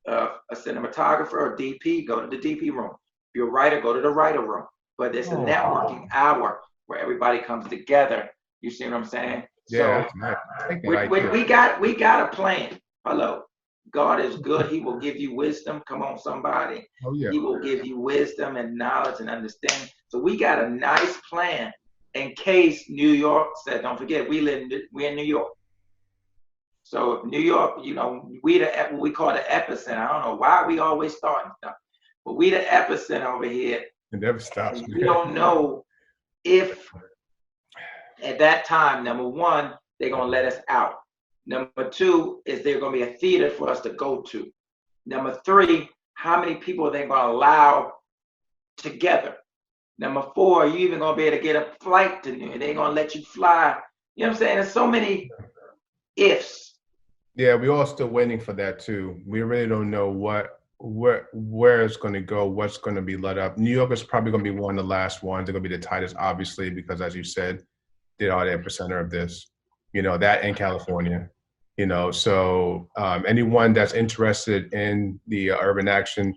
a cinematographer or DP, go to the DP room. If you're a writer, go to the writer room. But it's a networking hour where everybody comes together. You see what I'm saying? Yeah. So we got a plan. Hello. God is good. He will give you wisdom. Come on, somebody. Oh, yeah. He will give you wisdom and knowledge and understanding. So we got a nice plan in case New York said, don't forget, we're in New York. So if New York, what we call the epicenter. I don't know why we always starting stuff, but we the epicenter over here. It never stops. We don't know if at that time, number one, they're going to let us out. Number two, is there going to be a theater for us to go to? Number three, how many people are they going to allow together? Number four, are you even going to be able to get a flight to New York? They're going to let you fly. You know what I'm saying? There's so many ifs. Yeah, we're all still waiting for that too. We really don't know where it's going to go, what's going to be let up. New York is probably going to be one of the last ones. They're going to be the tightest, obviously, because as you said, they are the epicenter of this. That in California. So anyone that's interested in the Urban Action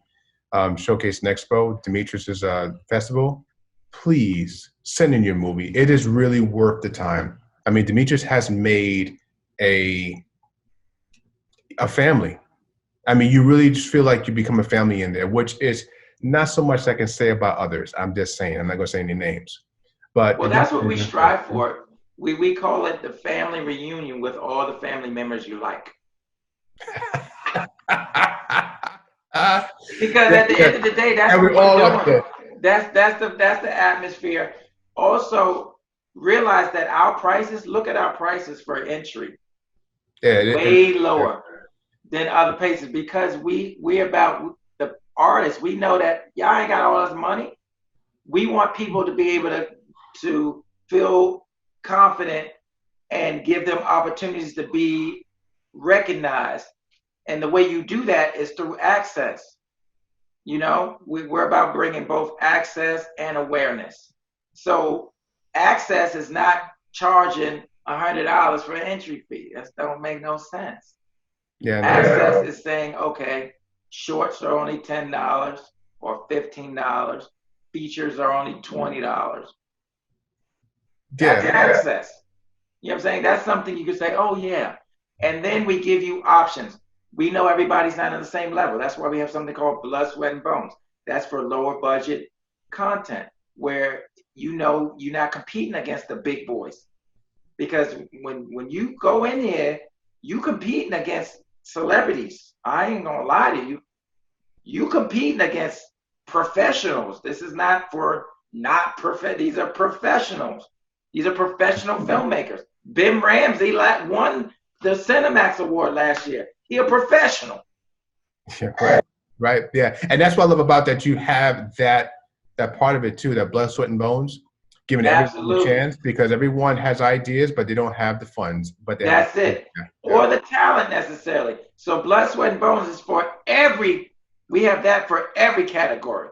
Showcase and Expo, Demetrius's festival, please send in your movie. It is really worth the time. I mean, Demetrius has made a family. I mean, you really just feel like you become a family in there, which is not so much I can say about others. I'm just saying. I'm not going to say any names. But Well, that's what we strive for. We call it the family reunion with all the family members you like. Because at the end of the day, that's what we're doing. That's the atmosphere. Also, realize that our prices. Look at our prices for entry. Yeah, way lower than other places because we about the artists. We know that y'all ain't got all this money. We want people to be able to feel confident and give them opportunities to be recognized. And the way you do that is through access. You know, we're about bringing both access and awareness. So access is not charging $100 for an entry fee. That don't make no sense. Yeah. Access is saying, okay, shorts are only $10 or $15. Features are only $20. That's access. You know what I'm saying? That's something you could say, oh yeah. And then we give you options. We know everybody's not on the same level. That's why we have something called Blood, Sweat, and Bones. That's for lower budget content where you know you're not competing against the big boys. Because when you go in here, you competing against celebrities. I ain't gonna lie to you. You competing against professionals. This is not for these are professionals. These are professional filmmakers. Ben Ramsey won the Cinemax Award last year. He a professional. Yeah, right. Yeah. And that's what I love about that you have that part of it too, that blood, sweat, and bones, giving everyone a chance because everyone has ideas, but they don't have the funds. But that's it. Yeah. Or the talent necessarily. So blood, sweat, and bones is for we have that for every category.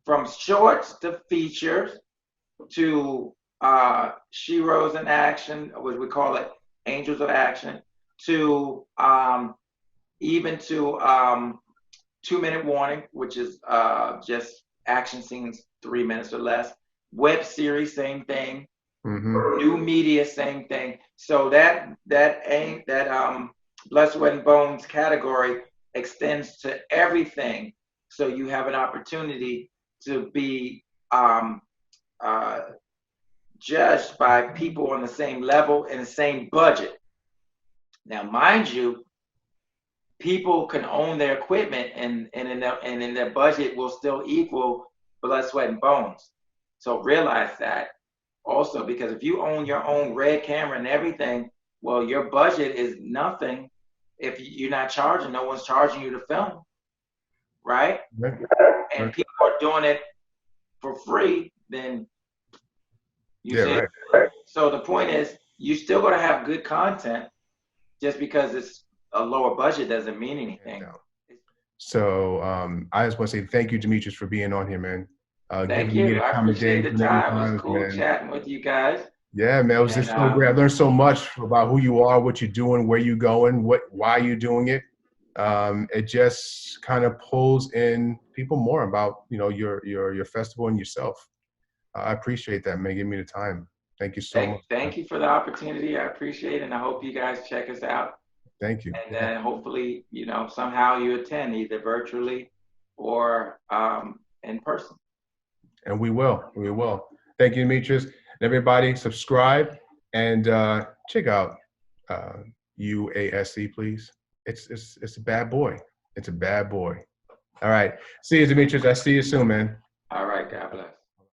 From shorts to features to Sheroes in Action, what we call it, Angels of Action, to even to 2-minute warning, which is just action scenes 3 minutes or less. Web series, same thing. Mm-hmm. New media, same thing. So that blood, sweat, and bones category extends to everything. So you have an opportunity to be judged by people on the same level and the same budget. Now, mind you, people can own their equipment and in their budget will still equal blood, sweat, and bones. So realize that also, because if you own your own red camera and everything, well, your budget is nothing if you're not charging. No one's charging you to film, right? And people are doing it for free, then you see. Right. So the point is, you're still going to have good content. Just because it's a lower budget doesn't mean anything. No. So I just want to say thank you, Demetrius, for being on here, man. Thank you. I appreciate the time. It was cool chatting with you guys. Yeah, man, it was just so great. I learned so much about who you are, what you're doing, where you're going, why you're doing it. It just kind of pulls in people more about your festival and yourself. I appreciate that, man. Give me the time. Thank you so much. Thank you for the opportunity. I appreciate it, and I hope you guys check us out. Thank you. And then hopefully, somehow you attend either virtually or in person. And we will. Thank you, Demetrius. And everybody, subscribe and check out UASE, please. It's a bad boy. It's a bad boy. All right. See you, Demetrius. I see you soon, man. All right. God bless.